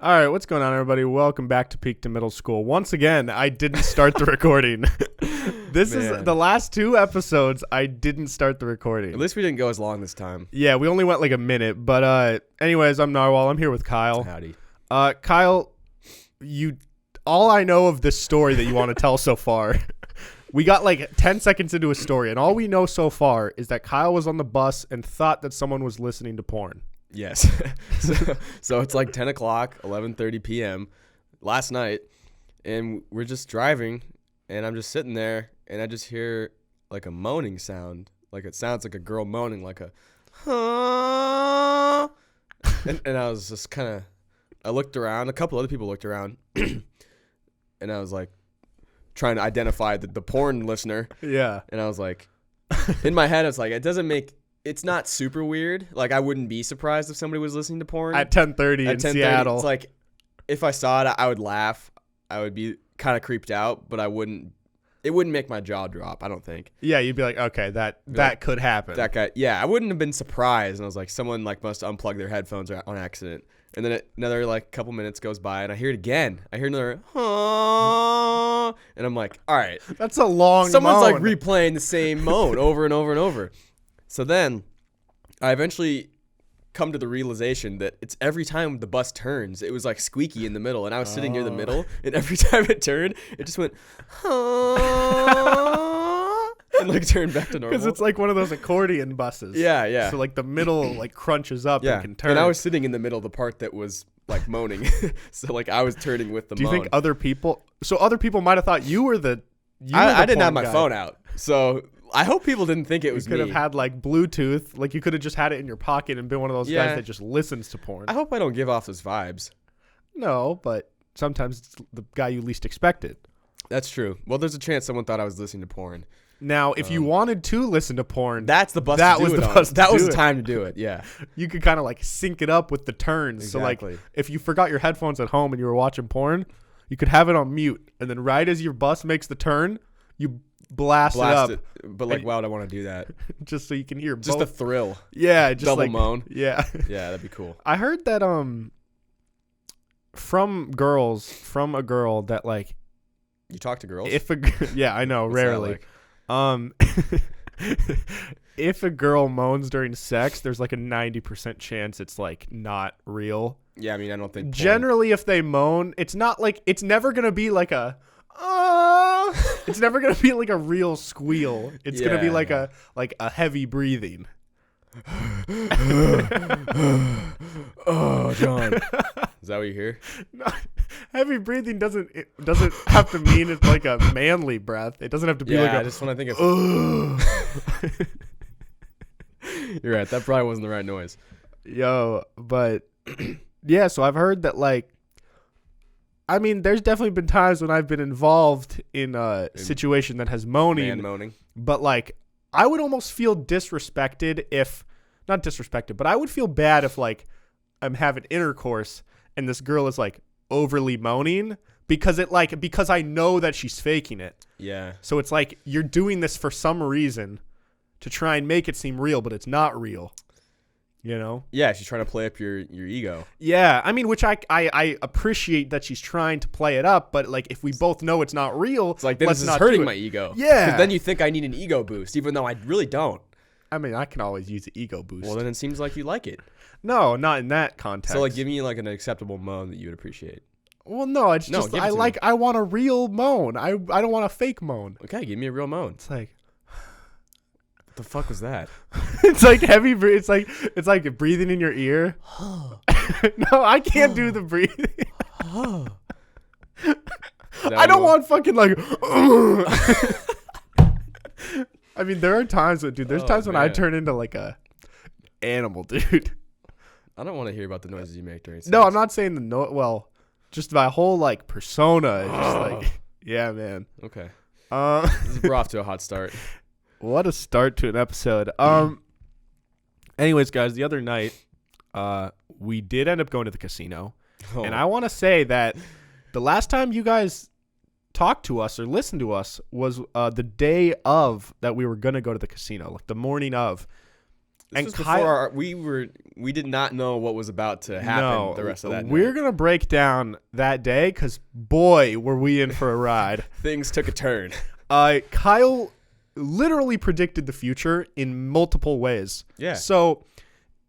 All right, what's going on, everybody? Welcome back to Peak to Middle School. Once again, I didn't start the recording. This is the last two episodes. I didn't start the recording. At least we didn't go as long this time. Yeah, we only went like a minute. But anyways, I'm Narwhal. I'm here with Kyle. Howdy. Kyle, all I know of this story that you want to tell so far, we got like 10 seconds into a story, and all we know so far is that Kyle was on the bus and thought that someone was listening to porn. Yes. so it's like 10 o'clock, 11:30 p.m. last night, and we're just driving, and I'm just sitting there, and I just hear like a moaning sound. Like it sounds like a girl moaning, like a, and I was just kind of, I looked around, a couple other people looked around, and I was like trying to identify the porn listener. Yeah. And I was like, in my head, I was like, it's not super weird. Like, I wouldn't be surprised if somebody was listening to porn. At 10:30 in Seattle. It's like, if I saw it, I would laugh. I would be kind of creeped out, but it wouldn't make my jaw drop, I don't think. Yeah, you'd be like, okay, that could happen. That guy, yeah, I wouldn't have been surprised. And I was like, someone like must unplug their headphones on accident. And then another like couple minutes goes by, and I hear it again. I hear another, and I'm like, all right. That's a long Someone's moan. like replaying the same moan over and over and over. So then I eventually come to the realization that it's every time the bus turns, it was like squeaky in the middle. And I was sitting near the middle, and every time it turned, it just went, and like turned back to normal. Because it's like one of those accordion buses. Yeah, yeah. So like the middle like crunches up and can turn. And I was sitting in the middle, the part that was like moaning. So like I was turning with the moan. Do you think other people might have thought you were the I didn't have my phone out. So I hope people didn't think it was me. You could have had like Bluetooth. Like you could have just had it in your pocket and been one of those guys that just listens to porn. I hope I don't give off those vibes. No, but sometimes it's the guy you least expected. That's true. Well, there's a chance someone thought I was listening to porn. Now, if you wanted to listen to porn, that's the bus. That was the time to do it. Yeah, you could kind of like sync it up with the turns. Exactly. So like, if you forgot your headphones at home and you were watching porn, you could have it on mute, and then right as your bus makes the turn, you blast it up. But like, why would I want to do that? Just so you can hear just both. a thrill. Yeah, just double like, moan. Yeah, yeah, that'd be cool. I heard that from a girl that like. You talk to girls? Yeah, I know. What's rarely. If a girl moans during sex, there's like a 90% chance it's like not real. Yeah, I mean, I don't think. Generally, if they moan, it's not like it's never gonna be like a. It's never gonna be like a real squeal. It's gonna be like a heavy breathing. Oh, John. Is that what you hear? No, heavy breathing doesn't have to mean it's like a manly breath. It doesn't have to be like I just want to think of. You're right. That probably wasn't the right noise. Yo, but yeah. So I've heard that like. I mean, there's definitely been times when I've been involved in a situation that has moaning. Man moaning. But like, I would almost feel disrespected not disrespected, but I would feel bad if like I'm having intercourse and this girl is like overly moaning because I know that she's faking it. Yeah. So it's like you're doing this for some reason to try and make it seem real, but it's not real. You know? Yeah, she's trying to play up your ego. Yeah, I mean, which I appreciate that she's trying to play it up, but like if we both know it's not real, it's like this is hurting my ego. Yeah. Because then you think I need an ego boost, even though I really don't. I mean, I can always use an ego boost. Well, then it seems like you like it. No, not in that context. So like, give me like an acceptable moan that you would appreciate. Well, no, it's just I want a real moan. I don't want a fake moan. Okay, give me a real moan. It's like. What the fuck was that? It's like heavy. It's like breathing in your ear. No, I can't do the breathing. I don't want fucking like. I mean, there are times, dude. There's times when I turn into like a animal, dude. I don't want to hear about the noises you make during sex. No, I'm not saying the no. Well, just my whole like persona is just like, yeah, man. Okay. We're off to a hot start. What a start to an episode. Anyways, guys, the other night, we did end up going to the casino. Oh. And I want to say that the last time you guys talked to us or listened to us was the day of that we were going to go to the casino, like the morning of. This was before we did not know what was about to happen the rest of that night. We're going to break down that day because, boy, were we in for a ride. Things took a turn. Kyle literally predicted the future in multiple ways. Yeah. So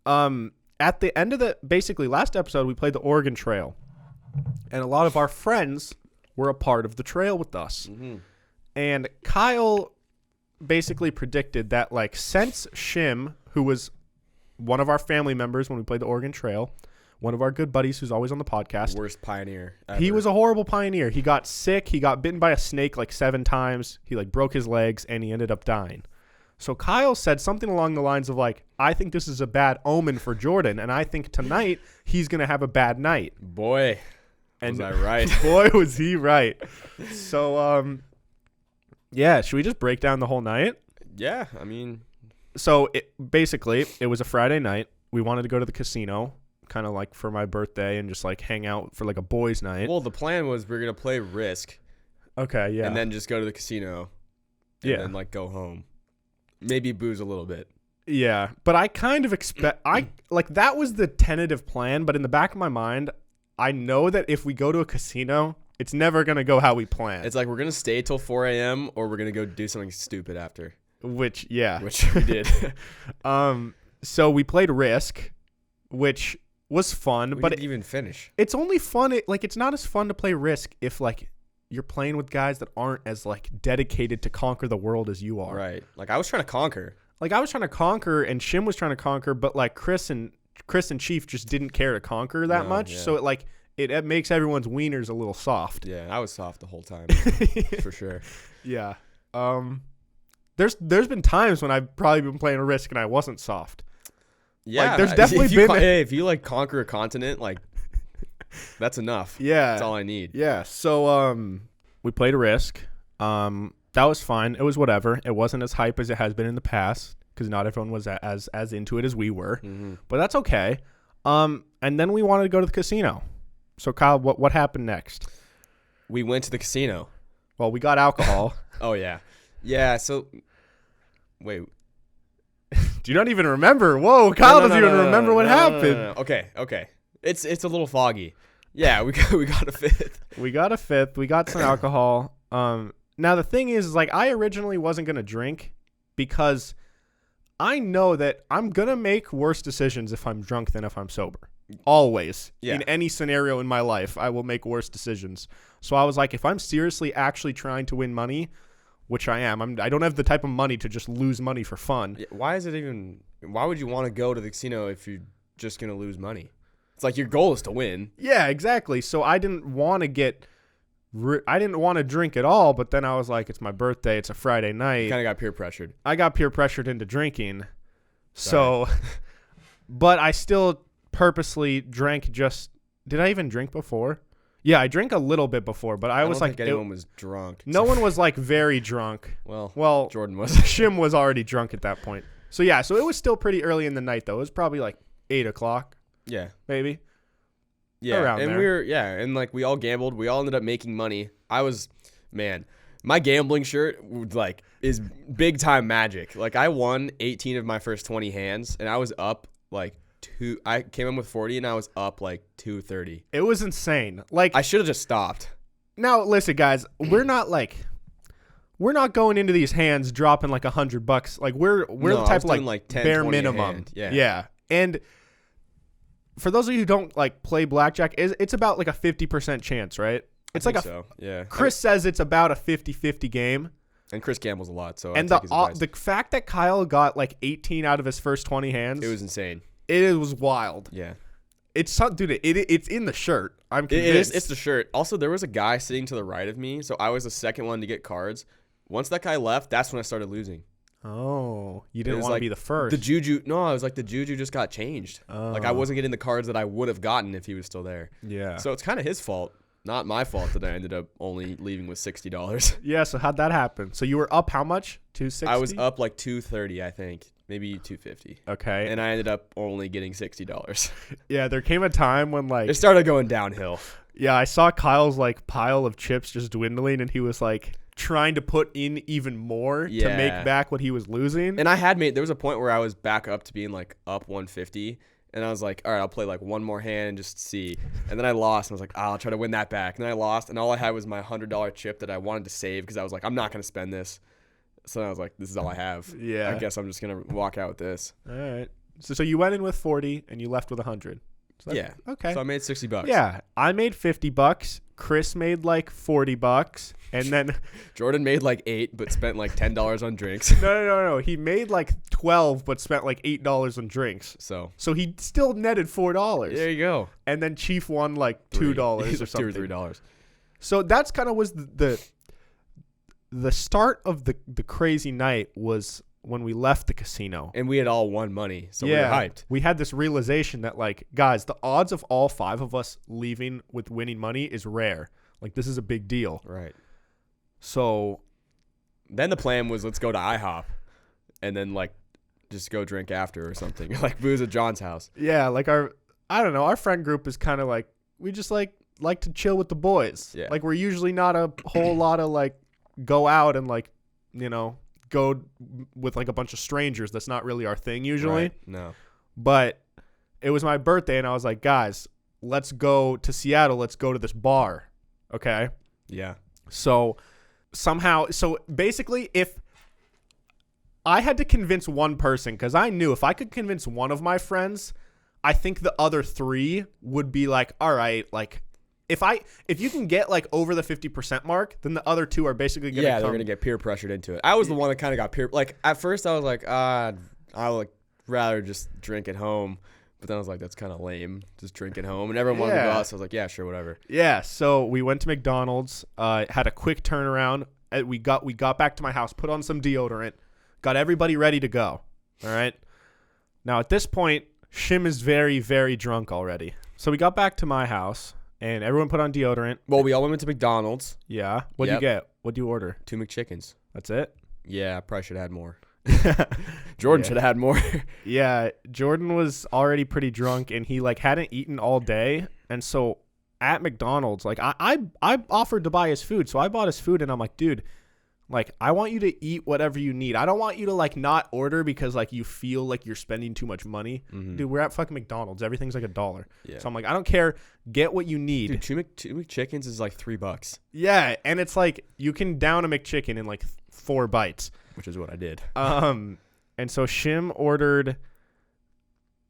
at the end of the basically last episode, we played the Oregon Trail. And a lot of our friends were a part of the trail with us. Mm-hmm. And Kyle basically predicted that, like, since Shim, who was one of our family members when we played the Oregon Trail, one of our good buddies who's always on the podcast. Worst pioneer ever. He was a horrible pioneer. He got sick. He got bitten by a snake like 7 times. He, like, broke his legs, and he ended up dying. So Kyle said something along the lines of, like, I think this is a bad omen for Jordan, and I think tonight he's going to have a bad night. Boy, was I right. Boy, was he right. So, yeah, should we just break down the whole night? Yeah, I mean. So, basically, it was a Friday night. We wanted to go to the casino, kind of like for my birthday, and just like hang out for like a boys' night. Well, the plan was we are going to play Risk. Okay, yeah. And then just go to the casino. And then like go home. Maybe booze a little bit. Yeah, but I kind of expect, that was the tentative plan, but in the back of my mind, I know that if we go to a casino, it's never going to go how we plan. It's like we're going to stay till 4 a.m. or we're going to go do something stupid after. Which we did. So we played Risk, which was fun. We but didn't even finish. It's only fun. It's not as fun to play Risk if, like, you're playing with guys that aren't as, like, dedicated to conquer the world as you are. Right. Like, I was trying to conquer. Like, I was trying to conquer, and Shim was trying to conquer, but, like, Chris and Chief just didn't care to conquer that much. Yeah. So, it makes everyone's wieners a little soft. Yeah, I was soft the whole time. For sure. Yeah. There's been times when I've probably been playing a Risk and I wasn't soft. Yeah. Like, there's definitely been... if you, like, conquer a continent, like, that's enough. Yeah. That's all I need. Yeah. So, we played a Risk. That was fine. It was whatever. It wasn't as hype as it has been in the past because not everyone was as into it as we were. Mm-hmm. But that's okay. And then we wanted to go to the casino. So, Kyle, what happened next? We went to the casino. Well, we got alcohol. Oh, yeah. Yeah, so... Wait. Do you not even remember? Whoa, Kyle doesn't even remember what happened. No. Okay. It's a little foggy. Yeah, we got a fifth. We got a fifth. We got some alcohol. Now, the thing is, like, I originally wasn't going to drink because I know that I'm going to make worse decisions if I'm drunk than if I'm sober. Always. Yeah. In any scenario in my life, I will make worse decisions. So I was like, if I'm seriously actually trying to win money, which I am, I don't have the type of money to just lose money for fun. Yeah, why would you want to go to the casino if you're just going to lose money? It's like your goal is to win. Yeah, exactly. So I didn't want to drink at all, but then I was like, it's my birthday. It's a Friday night. You kind of got peer pressured. I got peer pressured into drinking. Sorry. So, but I still purposely drank did I even drink before? Yeah, I drank a little bit before, but I was don't like... think anyone was drunk. No one was, like, very drunk. Well, Jordan was. Shim was already drunk at that point. So, yeah, so it was still pretty early in the night, though. It was probably, like, 8 o'clock. Yeah. Maybe. Yeah, around and there. And, like, we all gambled. We all ended up making money. My gambling shirt, like, is big-time magic. Like, I won 18 of my first 20 hands, and I was up, like... I came in with 40 and I was up like 230. It was insane. Like, I should have just stopped. Now, listen, guys, we're not going into these hands dropping like $100. Like we're the type of like 10, bare minimum. Yeah. And for those of you who don't like play blackjack, it's about like a 50% chance, right? It's like yeah. Chris says it's about a 50-50 game. And Chris gambles a lot, so and the fact that Kyle got like 18 out of his first 20 hands, it was insane. It was wild. Yeah. It's in the shirt. I'm convinced. It's the shirt. Also, there was a guy sitting to the right of me, so I was the second one to get cards. Once that guy left, that's when I started losing. Oh, you didn't want to be the first. The juju. No, I was like, the juju just got changed. Oh. Like I wasn't getting the cards that I would have gotten if he was still there. Yeah. So it's kind of his fault, not my fault that I ended up only leaving with $60. Yeah. So how'd that happen? So you were up how much? 260. I was up like 230, I think. Maybe 250. Okay. And I ended up only getting $60. Yeah, there came a time when like it started going downhill. Yeah, I saw Kyle's like pile of chips just dwindling, and he was like, trying to put in even more to Yeah. make back what he was losing. And there was a point where I was back up to being like up 150. And I was like, all right, I'll play like one more hand and just see. And then I lost. And I was like, I'll try to win that back. And then I lost. And all I had was my $100 chip that I wanted to save because I was like, I'm not going to spend this. So I was like, this is all I have. Yeah. I guess I'm just going to walk out with this. All right. So you went in with 40 and you left with 100. So Yeah. Okay. So I made $60. Yeah. I made $50. Chris made like $40. And then Jordan made like 8, but spent like $10 on drinks. No. He made like 12, but spent like $8 on drinks. So he still netted $4. there you go. And then Chief won like $2 or something. $2 or $3. So that's kind of was the start of the crazy night was when we left the casino. And we had all won money, so we were hyped. We had this realization that, like, guys, the odds of all 5 of us leaving with winning money is rare. Like, this is a big deal. Right. So then the plan was, let's go to IHOP and then, like, just go drink after or something. Like, booze at John's house. yeah, like our friend group is kind of like, we just like to chill with the boys. Yeah. Like, we're usually not a whole lot of, like, go out and, like, go with like a bunch of strangers. That's not really our thing usually. Right. No. But it was my birthday and I was like, guys, let's go to Seattle. Let's go to this bar. Okay. Yeah. So basically, if I had to convince one person, because I knew if I could convince one of my friends, I think the other 3 would be like, all right, like, if you can get like over the 50% mark, then the other 2 are basically gonna they're gonna get peer pressured into it. I was the one that kind of got like at first I was like, I would like rather just drink at home, but then I was like, that's kind of lame, just drink at home, and everyone wanted to go out, so I was like, yeah, sure, whatever. Yeah, so we went to McDonald's, had a quick turnaround. We got back to my house, put on some deodorant, got everybody ready to go. All right. Now at this point, Shim is very, very drunk already. So we got back to my house. And everyone put on deodorant. Well, we all went to McDonald's. Yeah. What'd you get? What'd you order? 2 McChickens. That's it? Yeah, I probably should have had more. Jordan should have had more. Yeah, Jordan was already pretty drunk, and he like hadn't eaten all day. And so at McDonald's, like I offered to buy his food, so I bought his food, and I'm like, dude, like, I want you to eat whatever you need. I don't want you to like not order because like you feel like you're spending too much money. Mm-hmm. Dude, we're at fucking McDonald's. Everything's like $1. Yeah. So I'm like, I don't care. Get what you need. Dude, two McChickens is like $3. Yeah, and it's like you can down a McChicken in like 4 bites. Which is what I did. And so Shim ordered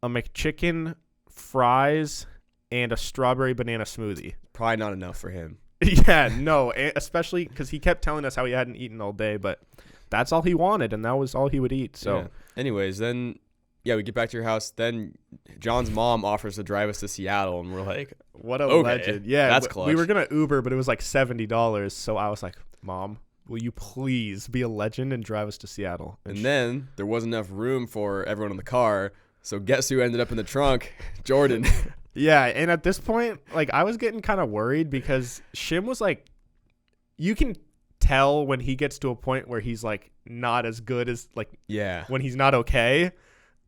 a McChicken, fries, and a strawberry banana smoothie. Probably not enough for him. Yeah, no, especially because he kept telling us how he hadn't eaten all day, but that's all he wanted, and that was all he would eat. So, yeah. Anyways, then, we get back to your house. Then John's mom offers to drive us to Seattle, and we're like, what a legend. Yeah, that's clutch. We were going to Uber, but it was like $70. So I was like, Mom, will you please be a legend and drive us to Seattle? And then there wasn't enough room for everyone in the car, so guess who ended up in the trunk? Jordan. Yeah, and at this point, like, I was getting kind of worried because Shim was like, you can tell when he gets to a point where he's like not as good as like when he's not okay.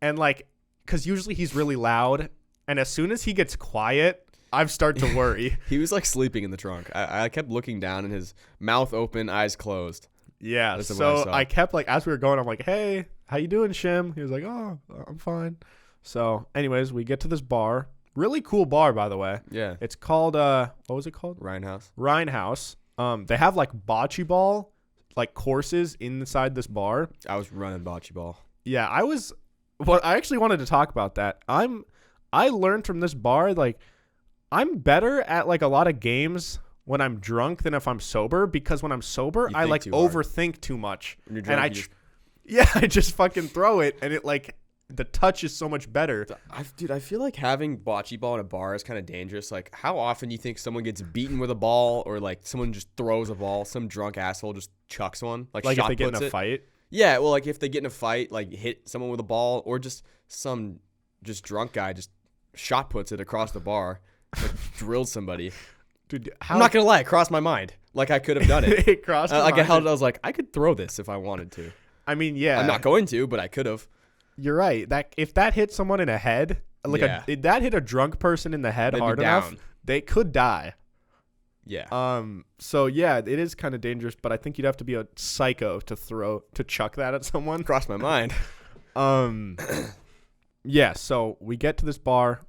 And like, because usually he's really loud, and as soon as he gets quiet, I've started to worry. He was like sleeping in the trunk. I kept looking down and his mouth open, eyes closed. Yeah, so I kept like, as we were going, I'm like, hey, how you doing, Shim? He was like, oh, I'm fine. So anyways, we get to this bar. Really cool bar, by the way. Yeah. It's called, what was it called? Ryan House. Ryan House. They have like Bocce Ball, like courses inside this bar. I was running Bocce Ball. Yeah, I actually wanted to talk about that. I learned from this bar, like, I'm better at like a lot of games when I'm drunk than if I'm sober, because when I'm sober, I like overthink too much. When you're drunk, and I just fucking throw it, and it like, the touch is so much better. Dude, I feel like having Bocce Ball in a bar is kind of dangerous. Like, how often do you think someone gets beaten with a ball, or like someone just throws a ball, some drunk asshole just chucks one? Like if they get in a fight? Yeah, well, like if they get in a fight, like hit someone with a ball, or just some drunk guy just shot puts it across the bar, like drilled somebody. Dude, I'm not gonna lie, it crossed my mind. Like I could have done it. It crossed my mind. I was like, I could throw this if I wanted to. I mean, yeah. I'm not going to, but I could have. You're right. That if that hit someone in the head, like if that hit a drunk person in the head hard enough, they could die. Yeah. So yeah, it is kind of dangerous, but I think you'd have to be a psycho to chuck that at someone. Crossed my mind. Yeah, so we get to this bar,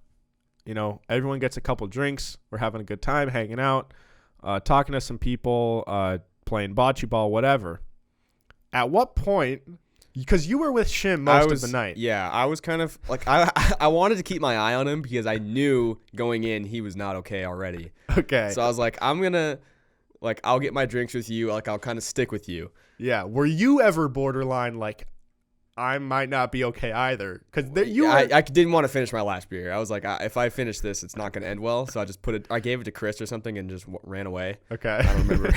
everyone gets a couple drinks. We're having a good time, hanging out, talking to some people, playing bocce ball, whatever. At what point, because you were with Shim most of the night. Yeah, I was kind of like, I wanted to keep my eye on him because I knew going in he was not okay already. Okay. So I was like, I'm going to, like, I'll get my drinks with you. Like, I'll kind of stick with you. Yeah. Were you ever borderline, like, I might not be okay either? Because I didn't want to finish my last beer. I was like, if I finish this, it's not going to end well. So I gave it to Chris or something and just ran away. Okay. I don't remember.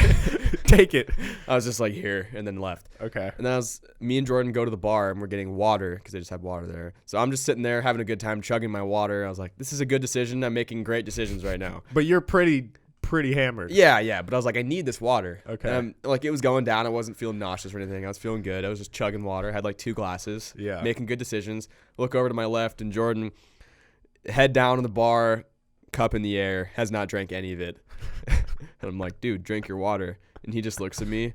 Take it. I was just like, here, and then left. Okay. And then me and Jordan go to the bar and we're getting water because they just had water there. So I'm just sitting there having a good time, chugging my water. I was like, this is a good decision. I'm making great decisions right now. But you're pretty hammered. Yeah. But I was like, I need this water. Okay. And like, it was going down. I wasn't feeling nauseous or anything. I was feeling good. I was just chugging water. I had like 2 glasses. Yeah. Making good decisions. Look over to my left, and Jordan, head down in the bar, cup in the air, has not drank any of it. And I'm like, dude, drink your water. And he just looks at me,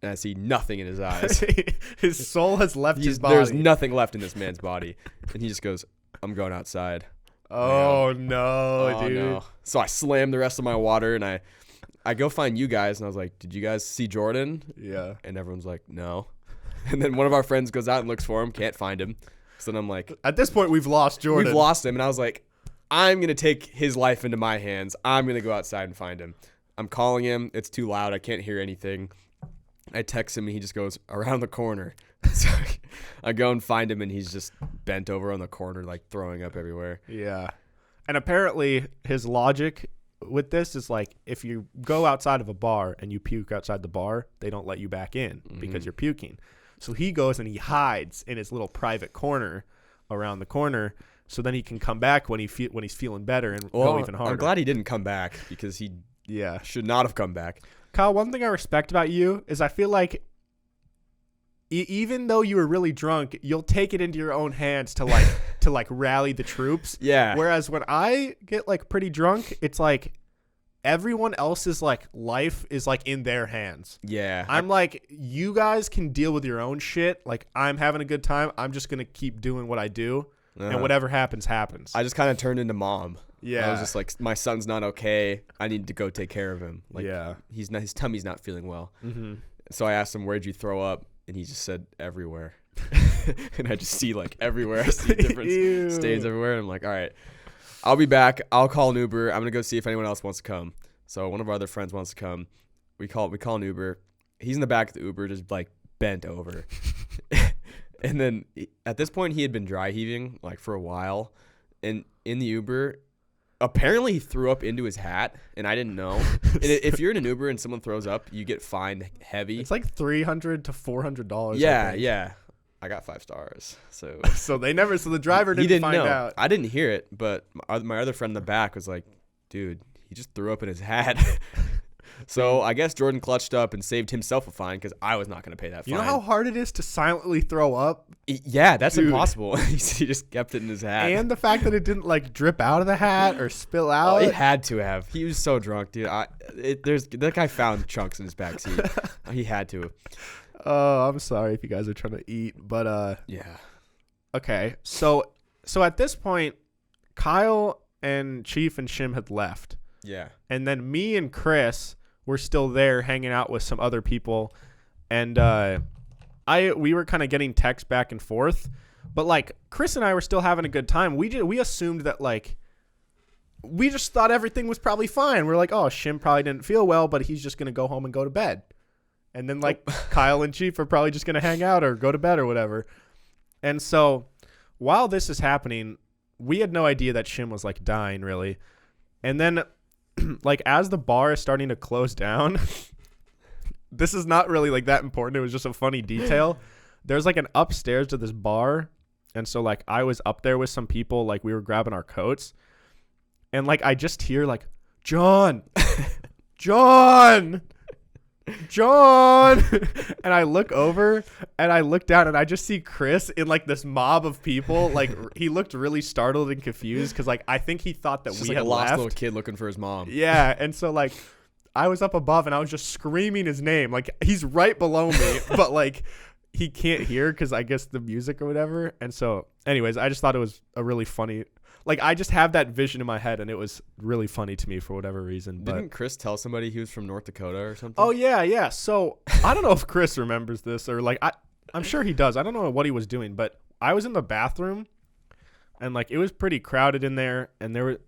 and I see nothing in his eyes. His soul has left his body. There's nothing left in this man's body. And he just goes, I'm going outside. Oh, no, dude. No. So I slammed the rest of my water, and I go find you guys, and I was like, did you guys see Jordan? Yeah. And everyone's like, no. And then one of our friends goes out and looks for him, can't find him. So then I'm like, at this point, we've lost Jordan. We've lost him. And I was like, I'm going to take his life into my hands. I'm going to go outside and find him. I'm calling him. It's too loud. I can't hear anything. I text him, and he just goes, around the corner. So I go and find him, and he's just bent over on the corner, like throwing up everywhere. Yeah. And apparently his logic with this is like, if you go outside of a bar and you puke outside the bar, they don't let you back in because you're puking. So he goes and he hides in his little private corner around the corner, so then he can come back when he's feeling better and go even harder. I'm glad he didn't come back because he should not have come back. Kyle, one thing I respect about you is I feel like even though you were really drunk, you'll take it into your own hands to like rally the troops. Yeah. Whereas when I get like pretty drunk, it's like everyone else's like life is like in their hands. Yeah. I'm like, you guys can deal with your own shit. Like, I'm having a good time. I'm just going to keep doing what I do. And whatever happens, happens. I just kind of turned into mom. Yeah. I was just like, my son's not okay. I need to go take care of him. Like, yeah. His tummy's not feeling well. Mm-hmm. So I asked him, where'd you throw up? And he just said, everywhere. And I just see like everywhere. I see different stains everywhere. And I'm like, all right, I'll be back. I'll call an Uber. I'm going to go see if anyone else wants to come. So one of our other friends wants to come. We call an Uber. He's in the back of the Uber, just like bent over. And then at this point, he had been dry heaving like for a while. And in the Uber, apparently he threw up into his hat, and I didn't know. And if you're in an Uber and someone throws up, you get fined heavy. It's like $300 to $400. Yeah. I got 5 stars. So the driver didn't find out. I didn't hear it, but my other friend in the back was like, dude, he just threw up in his hat. So I guess Jordan clutched up and saved himself a fine because I was not going to pay that fine. You know how hard it is to silently throw up? Yeah, that's impossible. He just kept it in his hat. And the fact that it didn't like drip out of the hat or spill out. It had to have. He was so drunk, dude. That guy found chunks in his backseat. He had to. Oh, I'm sorry if you guys are trying to eat, but yeah. Okay, so at this point, Kyle and Chief and Shim had left. Yeah. And then me and Chris were still there hanging out with some other people, and we were kind of getting texts back and forth, but like Chris and I were still having a good time. We assumed that like we just thought everything was probably fine. We're like, oh, Shim probably didn't feel well, but he's just gonna go home and go to bed. And then like Kyle and Chief are probably just gonna hang out or go to bed or whatever. And so while this is happening, we had no idea that Shim was like dying really. And then like as the bar is starting to close down, this is not really like that important. It was just a funny detail. There's like an upstairs to this bar. And so like I was up there with some people, like we were grabbing our coats. And like I just hear like, John. And I look over and I look down and I just see Chris in like this mob of people. Like he looked really startled and confused because like I think he thought that we had a lost left. little kid looking for his mom. Yeah, and so like I was up above and I was just screaming his name. Like, he's right below me, but like he can't hear because I guess the music or whatever. And so anyways, I just thought it was a really funny, like I just have that vision in my head and it was really funny to me for whatever reason. Didn't Chris tell somebody he was from North Dakota or something? Oh yeah. So I don't know if Chris remembers this or like, I'm sure he does. I don't know what he was doing, but I was in the bathroom and like it was pretty crowded in there and there were,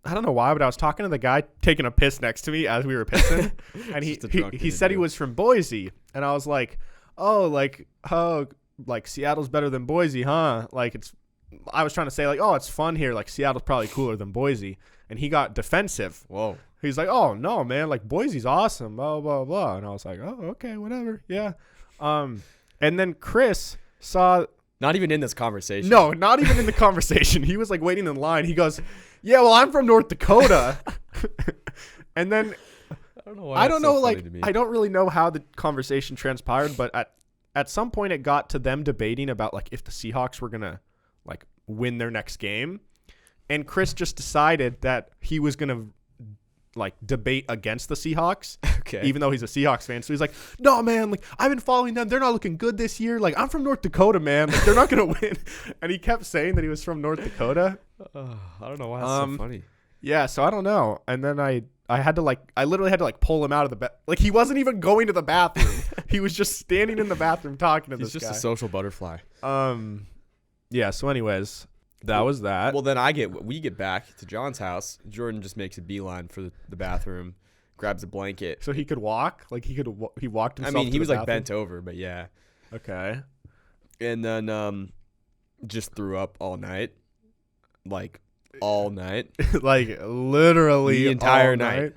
I don't know why, but I was talking to the guy taking a piss next to me as we were pissing, and he said he was from Boise, and I was like, like Seattle's better than Boise, huh? Like I was trying to say like, oh, it's fun here, like Seattle's probably cooler than Boise, and he got defensive. Whoa. He's like, oh no, man, like Boise's awesome, blah blah blah, and I was like, oh okay, whatever, yeah. And then Chris saw. Not even in this conversation. No, not even in the conversation. He was like waiting in line. He goes, yeah, well, I'm from North Dakota. And then I don't know, like, I don't really know how the conversation transpired, but at some point it got to them debating about like if the Seahawks were going to like win their next game. And Chris just decided that he was going to like debate against the Seahawks, okay, even though he's a Seahawks fan. So he's like, no, man, like I've been following them. They're not looking good this year. Like I'm from North Dakota, man. Like they're not going to win. And he kept saying that he was from North Dakota. I don't know why that's so funny. Yeah. So I don't know. And then I had to I literally had to like pull him out of the bed. Like he wasn't even going to the bathroom. He was just standing in the bathroom talking to this guy. He's just a social butterfly. Yeah. So anyways, that was that. Well, then we get back to John's house. Jordan just makes a beeline for the bathroom, grabs a blanket. So he could walk? Like he walked himself. I mean, he was like bathroom? bent over, but yeah. Okay. And then just threw up all night. Like all night. Like literally the entire night.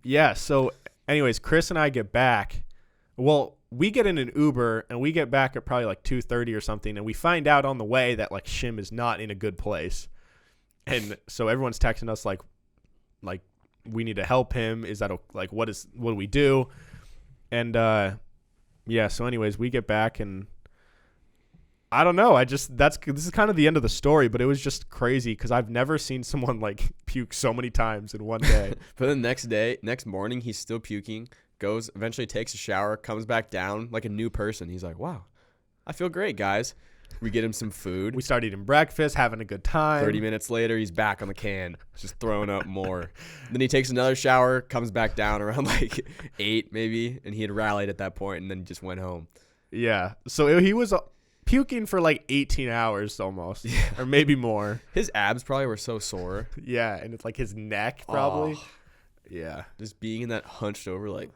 Yeah, so anyways, Chris and I get back. Well, we get in an Uber and we get back at probably like 2:30 or something, and we find out on the way that like Shim is not in a good place. And so everyone's texting us like we need to help him. Is that like what do we do? And yeah, so anyways, we get back and I don't know. This is kind of the end of the story, but it was just crazy because I've never seen someone like puke so many times in one day. But the next morning, he's still puking. Eventually takes a shower, comes back down like a new person. He's like, wow, I feel great, guys. We get him some food. We start eating breakfast, having a good time. 30 minutes later, he's back on the can, just throwing up more. Then he takes another shower, comes back down around like 8 maybe, and he had rallied at that point, and then just went home. Yeah. So he was puking for like 18 hours almost, or maybe more. His abs probably were so sore. Yeah, and it's like his neck probably. Oh. Yeah. Just being in that hunched over like,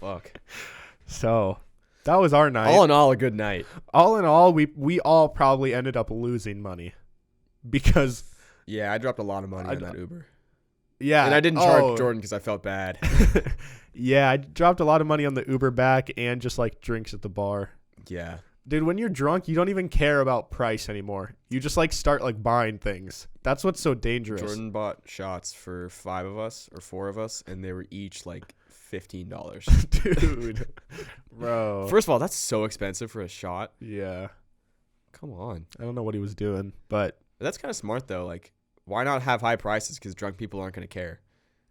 fuck. So that was our night. All in all, a good night. All in all, we all probably ended up losing money because. Yeah, I dropped a lot of money on that Uber. Yeah. And I didn't charge Jordan because I felt bad. Yeah, I dropped a lot of money on the Uber back and just like drinks at the bar. Yeah. Dude, when you're drunk, you don't even care about price anymore. You just like start like buying things. That's what's so dangerous. Jordan bought shots for 5 of us or 4 of us, and they were each like $15. Dude. Bro. First of all, that's so expensive for a shot. Yeah. Come on. I don't know what he was doing, but that's kind of smart though. Like, why not have high prices? Because drunk people aren't going to care.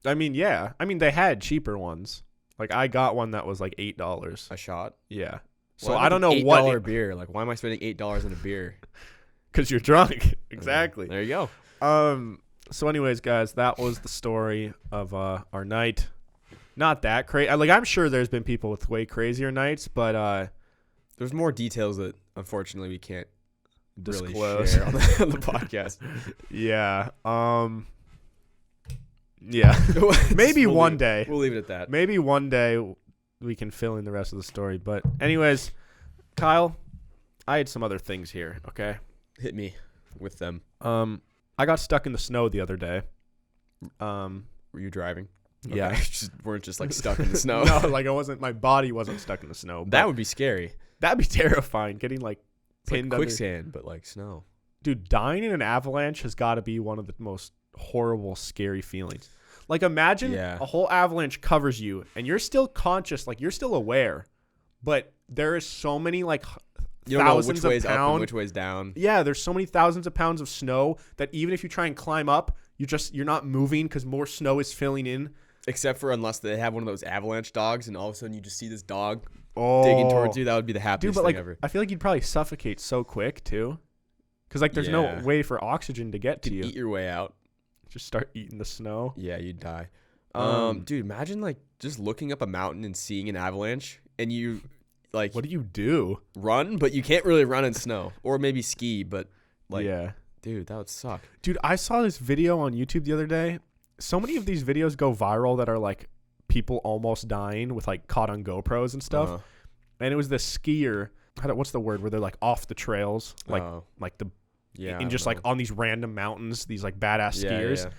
I mean, yeah. I mean, they had cheaper ones. Like, I got one that was like $8 a shot. Yeah. So I don't know what $8 beer. Like, why am I spending $8 on a beer? Because you're drunk. Exactly. There you go. So, anyways, guys, that was the story of our night. Not that crazy. Like, I'm sure there's been people with way crazier nights, but there's more details that unfortunately we can't disclose really share on the podcast. Yeah. Yeah. Maybe one day. We'll leave it at that. Maybe one day we can fill in the rest of the story. But anyways, Kyle, I had some other things here, okay? Hit me with them. I got stuck in the snow the other day. Were you driving? Yeah. Okay. weren't just like stuck in the snow. No, like my body wasn't stuck in the snow. That would be scary. That'd be terrifying, getting like pinned like quicksand, but like snow. Dude, dying in an avalanche has got to be one of the most horrible, scary feelings. Like, imagine a whole avalanche covers you and you're still conscious, like you're still aware, but there is so many like you don't know which thousands way's of up pounds. and which way's down. Yeah, there's so many thousands of pounds of snow that even if you try and climb up, you're not moving because more snow is filling in. Except for unless they have one of those avalanche dogs, and all of a sudden you just see this dog Oh, digging towards you. That would be the happiest dude, but thing like ever. I feel like you'd probably suffocate so quick too, because like there's no Yeah. way for oxygen to get to You'd you. eat your way out. Just start eating the snow. Yeah, you'd die. Um, Dude, imagine like just looking up a mountain and seeing an avalanche, and you like What do you do? run, but you can't really run in snow, or maybe ski. But like, yeah, dude, that would suck. dude, I saw this video on YouTube the other day. So many of these videos go viral that are like people almost dying with like caught on GoPros and stuff. Uh-huh. And it was this skier. What's the word where they're like off the trails, like Oh, the yeah, I and just don't like know. on these random mountains, these like badass Yeah, skiers. yeah.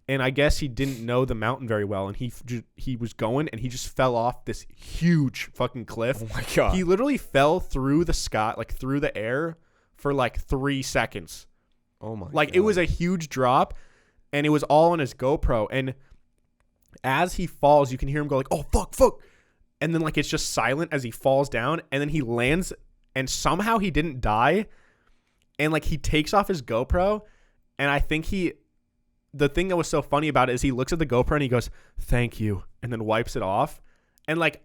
And I guess he didn't know the mountain very well, and he was going, and he just fell off this huge fucking cliff. Oh my god. He literally fell through the sky, like through the air, for like 3 seconds. Oh my. Like god. it was a huge drop, and it was all on his GoPro. And as he falls, you can hear him go like, "Oh fuck, fuck," and then like it's just silent as he falls down, and then he lands, and somehow he didn't die, and like he takes off his GoPro, and I think the thing that was so funny about it is he looks at the GoPro and he goes, "Thank you," and then wipes it off, and like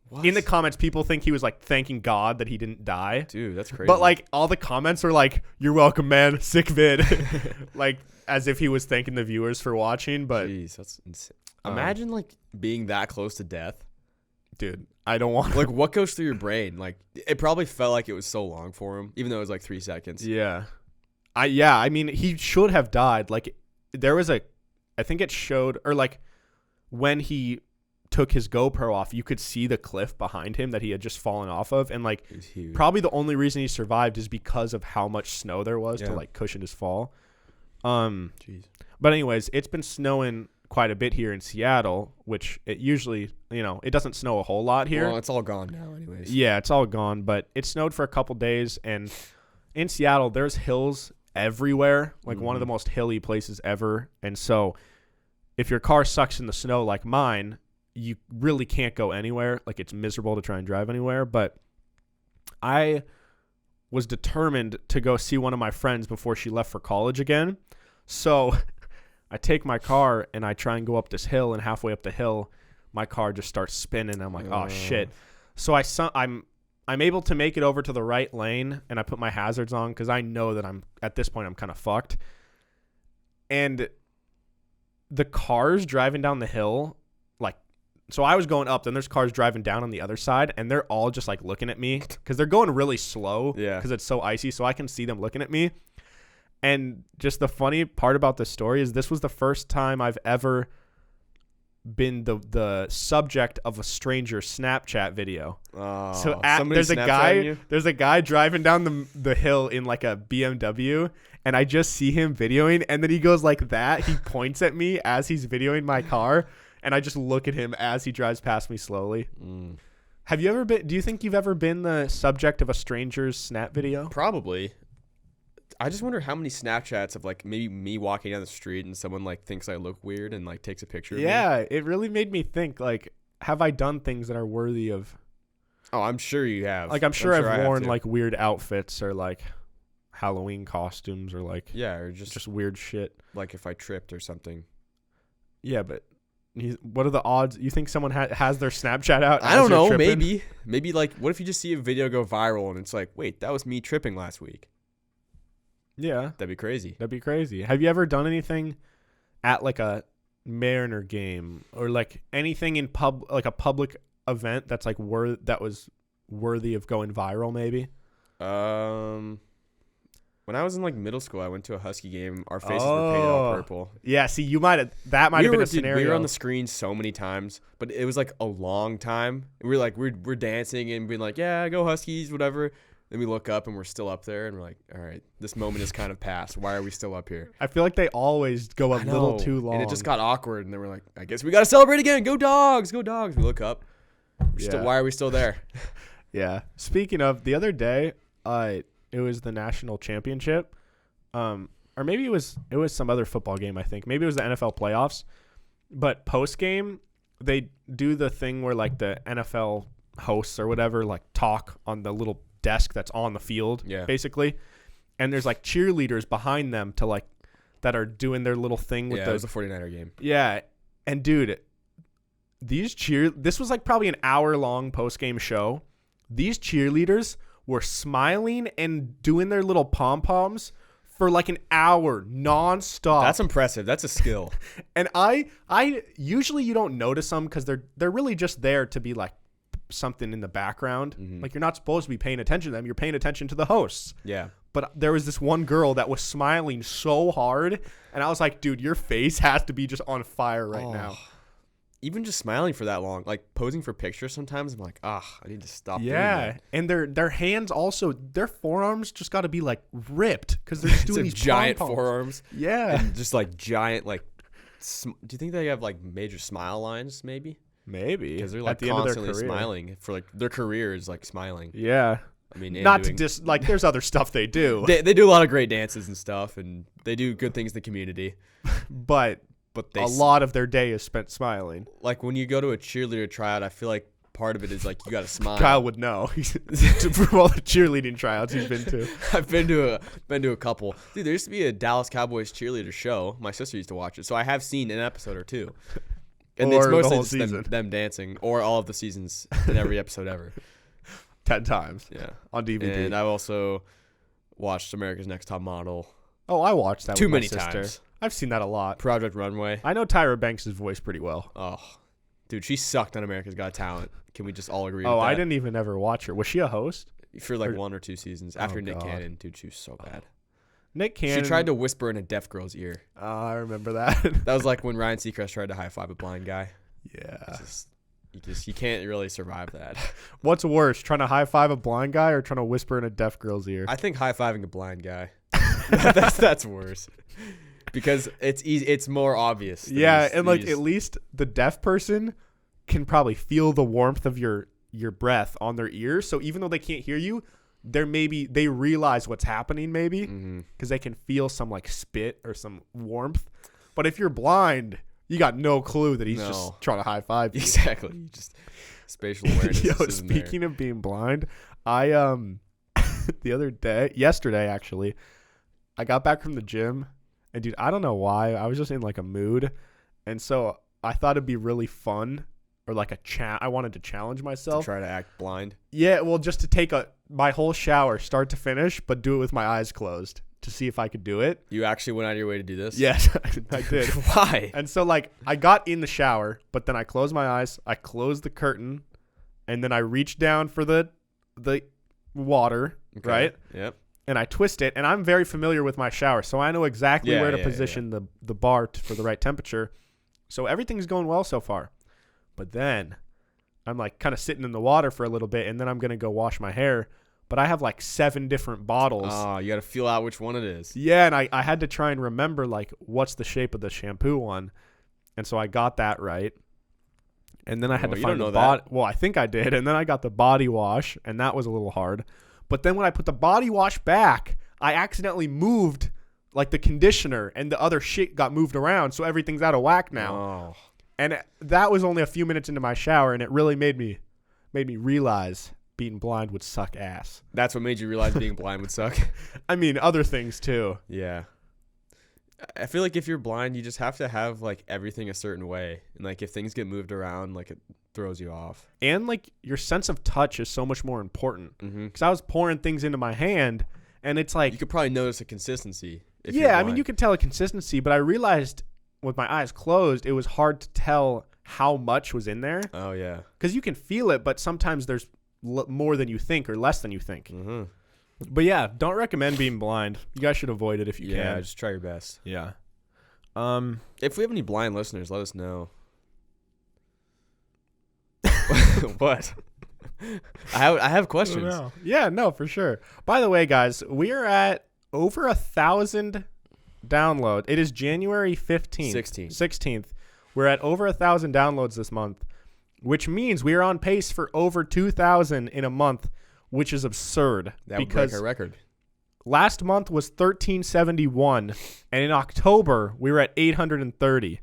What? in the comments, people think he was like thanking God that he didn't die. Dude, that's crazy. But like all the comments were like, "You're welcome, man. Sick vid," like as if he was thanking the viewers for watching. But jeez, that's insane. Imagine like being that close to death. dude, I don't want Like, what goes through your brain? Like, it probably felt like it was so long for him, even though it was like 3 seconds. Yeah, I mean, he should have died. Like there was I think it showed, or like when he took his GoPro off, you could see the cliff behind him that he had just fallen off of, and like It was huge. probably the only reason he survived is because of how much snow there was to Yeah. like cushion his fall. Jeez. But anyways, it's been snowing quite a bit here in Seattle, which it usually, it doesn't snow a whole lot here. Well, it's all gone now, anyways. Yeah, it's all gone, but it snowed for a couple days, and in Seattle, there's hills everywhere, like one of the most hilly places ever. And so if your car sucks in the snow like mine, you really can't go anywhere. Like it's miserable to try and drive anywhere. But I was determined to go see one of my friends before she left for college again. So I take my car and I try and go up this hill, and halfway up the hill, my car just starts spinning. And I'm like, oh shit. So I'm able to make it over to the right lane, and I put my hazards on because I know that at this point I'm kind of fucked. And the cars driving down the hill, like, so I was going up, then there's cars driving down on the other side, and they're all just like looking at me because they're going really slow. Yeah. Because it's so icy, so I can see them looking at me. And just the funny part about this story is this was the first time I've ever been the subject of a stranger's Snapchat video. Oh, So somebody there's Snapchatting a guy driving down the hill in like a BMW, and I just see him videoing, and then he goes like that. He points at me as he's videoing my car, and I just look at him as he drives past me slowly. Mm. Do you think you've ever been the subject of a stranger's Snap video? Probably. I just wonder how many Snapchats of like maybe me walking down the street and someone like thinks I look weird and like takes a picture of me. Yeah, it really made me think, like, have I done things that are worthy of... Oh, I'm sure you have. Like, I'm sure I I've have worn to. like weird outfits or like Halloween costumes or like Yeah, or just weird shit. like if I tripped or something. Yeah, but what are the odds? You think someone has their Snapchat out? I as don't you're know. tripping? Maybe like what if you just see a video go viral and it's like, wait, that was me tripping last week. Yeah, That'd be crazy. that'd be crazy. Have you ever done anything at like a Mariner game or like anything in like a public event that's like that was worthy of going viral? Maybe. When I was in like middle school, I went to a Husky game. Our faces were painted all purple. Yeah. See, that might have been a scenario. We were on the screen so many times, but it was like a long time. We're dancing and being like, yeah, go Huskies, whatever. Then we look up and we're still up there and we're like, all right, this moment has kind of passed. Why are we still up here? I feel like they always go a I little know. too long. And it just got awkward. And then we're like, I guess we got to celebrate again. Go Dogs. Go Dogs. We look up. Why are we still there? Yeah. Speaking of, the other day, it was the national championship, or maybe it was some other football game. I think maybe it was the NFL playoffs. But post game, they do the thing where like the NFL hosts or whatever like talk on the little desk that's on the field, Yeah. basically. And there's like cheerleaders behind them to like that are doing their little thing with it was a 49er game. Yeah. And dude, this was like probably an hour-long post-game show. These cheerleaders were smiling and doing their little pom-poms for like an hour nonstop. That's impressive. That's a skill. And I usually you don't notice them because they're really just there to be like something in the background. Like you're not supposed to be paying attention to them. You're paying attention to the hosts. Yeah. But there was this one girl that was smiling so hard, and I was like, dude, your face has to be just on fire right now. Even just smiling for that long, like posing for pictures sometimes, I'm like, I need to stop doing Yeah, that. and their hands also, their forearms just got to be like ripped because they're just doing these giant pom-poms. forearms. Yeah. And just like giant, like, do you think they have like major smile lines maybe? Maybe. Because they're like at the end of their constantly career. smiling for like their career is like smiling. Yeah. I mean, not to like there's other stuff they do. They do a lot of great dances and stuff, and they do good things in the community. but a lot of their day is spent smiling. Like when you go to a cheerleader tryout, I feel like part of it is like you got to smile. Kyle would know. From all the cheerleading tryouts he's been to. I've been to a couple. Dude, there used to be a Dallas Cowboys cheerleader show. My sister used to watch it, so I have seen an episode or two. And or it's mostly the whole just season. them dancing, or all of the seasons in every episode ever. 10 times. Yeah, on DVD. And I've also watched America's Next Top Model. Oh, I watched that Too with my many sister. times. I've seen that a lot. Project Runway. I know Tyra Banks' voice pretty well. Oh, dude, she sucked on America's Got Talent. Can we just all agree with Oh, that? I didn't even ever watch her. Was she a host? For like 1 or 2 seasons. After Nick God. Cannon, dude, she was so bad. Nick Cannon. She tried to whisper in a deaf girl's ear. Oh, I remember that. That was like when Ryan Seacrest tried to high five a blind guy. Yeah. You can't really survive that. What's worse, trying to high five a blind guy or trying to whisper in a deaf girl's ear? I think high fiving a blind guy. that's worse. Because it's easy, it's more obvious. Yeah, and like at least the deaf person can probably feel the warmth of your breath on their ears. So even though they can't hear you, they realize what's happening maybe because they can feel some like spit or some warmth. But if you're blind, you got no clue that he's just trying to high five you. Exactly. You just spatial awareness. Yo, speaking of being blind, I yesterday actually, I got back from the gym, and dude, I don't know why, I was just in like a mood, and so I thought it'd be really fun, or like I wanted to challenge myself. To try to act blind. Yeah, well, just to take my whole shower, start to finish, but do it with my eyes closed to see if I could do it. You actually went out of your way to do this? Yes, I did. Why? And so like I got in the shower, but then I closed my eyes, I closed the curtain, and then I reached down for the water, right? Yep. And I twist it, and I'm very familiar with my shower, so I know exactly where to position the bar for the right temperature. So everything's going well so far. But then I'm like kind of sitting in the water for a little bit, and then I'm going to go wash my hair. But I have like 7 different bottles. Oh, you got to feel out which one it is. Yeah, and I had to try and remember like what's the shape of the shampoo one. And so I got that right. And then I had to find the body. Well, I think I did. And then I got the body wash, and that was a little hard. But then when I put the body wash back, I accidentally moved like the conditioner, and the other shit got moved around, so everything's out of whack now. Oh. And that was only a few minutes into my shower, and it really made me realize being blind would suck ass. That's what made you realize being blind would suck? I mean, other things too. Yeah. I feel like if you're blind, you just have to have like everything a certain way. And like if things get moved around, like it throws you off. And like your sense of touch is so much more important. Because I was pouring things into my hand, and it's like... You could probably notice a consistency. Yeah, I mean, you could tell a consistency, but I realized with my eyes closed, it was hard to tell how much was in there. Oh, yeah. Because you can feel it, but sometimes there's more than you think or less than you think. Mm-hmm. But yeah, don't recommend being blind. You guys should avoid it if you can. Yeah, just try your best. Yeah. If we have any blind listeners, let us know. What? I have questions. Yeah, no, for sure. By the way, guys, we are at over 1,000 downloads. It is January 15th. 16th. We're at over 1,000 downloads this month, which means we are on pace for over 2,000 in a month, which is absurd. That would break our record. Last month was 1,371, and in October we were at 830.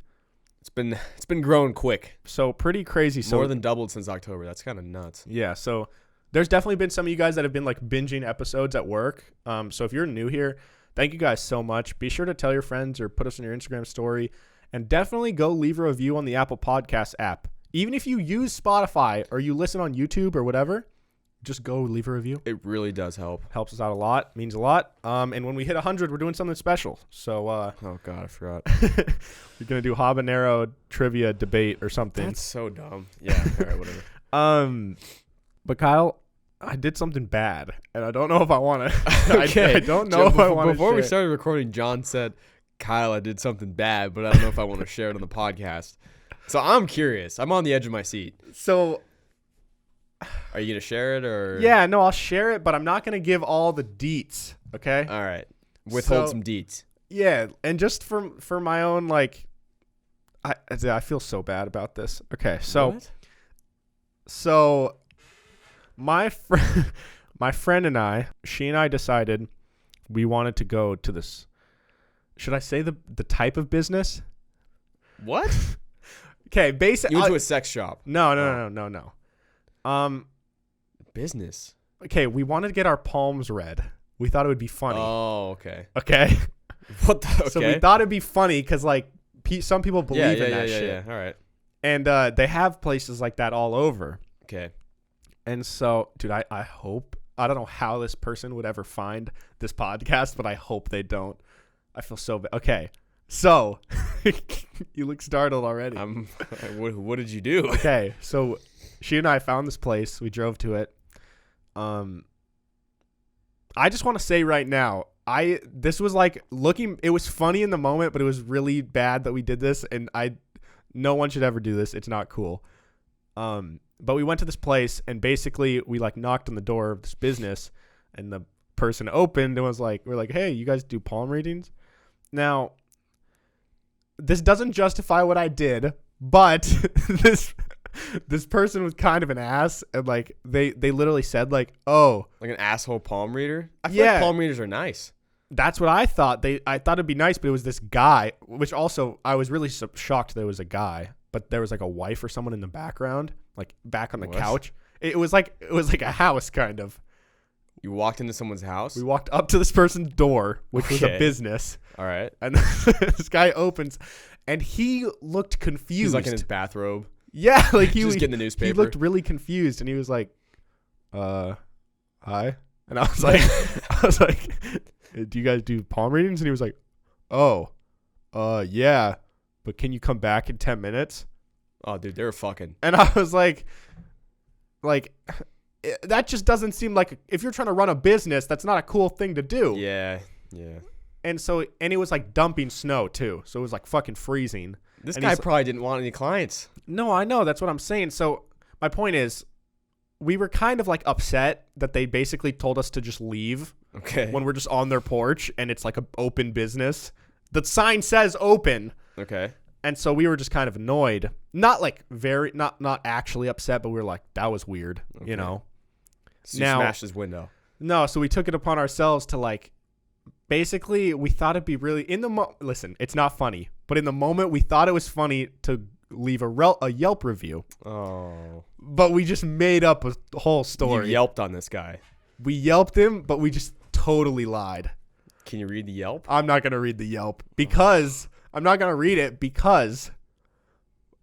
It's been growing quick. So pretty crazy. So more than doubled since October. That's kind of nuts. Yeah. So there's definitely been some of you guys that have been like binging episodes at work. So if you're new here, Thank you guys so much. Be sure to tell your friends or put us in your Instagram story. And definitely go leave a review on the Apple Podcast app. Even if you use Spotify or you listen on YouTube or whatever, just go leave a review. It really does help. Helps us out a lot. Means a lot. And when we hit 100, we're doing something special. So, oh, God, I forgot. we're going to do habanero trivia debate or something. That's so dumb. Yeah, all right, whatever. But Kyle, I did something bad, and I don't know if I want to. Okay. I don't know if I want to. Before we started recording, John said, Kyle, I did something bad, but I don't know if I want to share it on the podcast. So I'm curious. I'm on the edge of my seat. So, are you going to share it or? Yeah, no, I'll share it, but I'm not going to give all the deets, okay? All right. Withhold some deets. Yeah, and just for my own, like, I feel so bad about this. Okay, so. What? So, my friend and I, she and I decided we wanted to go to this. Should I say the type of business? What? Okay, basically. You went to a sex shop. No. Business. Okay, we wanted to get our palms read. We thought it would be funny. Oh, okay. Okay. What the? Okay. So we thought it'd be funny because like some people believe in that shit. Yeah. All right. And they have places like that all over. Okay. And so, dude, I hope, I don't know how this person would ever find this podcast, but I hope they don't. I feel so bad. Okay. So, you look startled already. What did you do? Okay. So, she and I found this place. We drove to it. I just want to say right now, this was like it was funny in the moment, but it was really bad that we did this. And no one should ever do this. It's not cool. But we went to this place and basically we like knocked on the door of this business and the person opened and was like, we're like, hey, you guys do palm readings? Now, this doesn't justify what I did, but this person was kind of an ass and like they literally said like, oh, like an asshole palm reader? I feel like palm readers are nice. That's what I thought. I thought it'd be nice, but it was this guy, which also I was really shocked there was a guy, but there was like a wife or someone in the background, like back on the couch. It was like a house kind of. You walked into someone's house? We walked up to this person's door, which was a business. All right. And this guy opens and he looked confused. He's like in his bathrobe. Yeah, like he was getting the newspaper. He looked really confused and he was like, hi. And I was like, do you guys do palm readings? And he was like, oh, yeah, but can you come back in 10 minutes? Oh, dude, they were fucking. And I was like, that just doesn't seem like, if you're trying to run a business, that's not a cool thing to do. Yeah. And it was like dumping snow too. So it was like fucking freezing. This guy probably didn't want any clients. No, I know. That's what I'm saying. So my point is, we were kind of like upset that they basically told us to just leave. Okay. When we're just on their porch and it's like an open business. The sign says open. Okay. And so we were just kind of annoyed. Not like not actually upset, but we were like, that was weird, you know? So you smashed his window. No, so we took it upon ourselves to like, basically we thought it'd be really, listen, it's not funny, but in the moment we thought it was funny to leave a Yelp review. Oh. But we just made up a whole story. You Yelped on this guy. We Yelped him, but we just totally lied. Can you read the Yelp? I'm not going to read the Yelp because I'm not going to read it because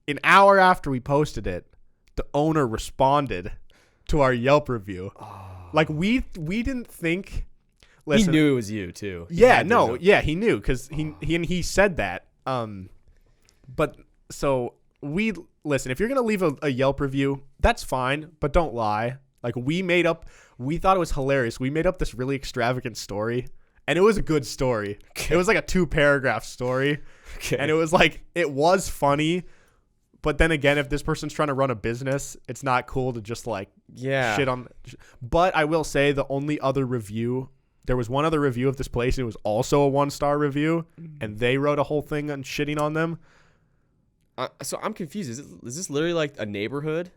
an hour after we posted it, the owner responded to our Yelp review. Oh. Like we didn't think. Listen, he knew it was you too. Yeah, he knew because he said that. But so listen. If you're gonna leave a Yelp review, that's fine, but don't lie. Like we thought it was hilarious. We made up this really extravagant story, and it was a good story. Okay. It was like a 2-paragraph story, and it was like it was funny. But then again, if this person's trying to run a business, it's not cool to just like shit on. But I will say the only other review, there was one other review of this place, and it was also a 1-star review, and they wrote a whole thing on shitting on them. So I'm confused. Is this literally like a neighborhood?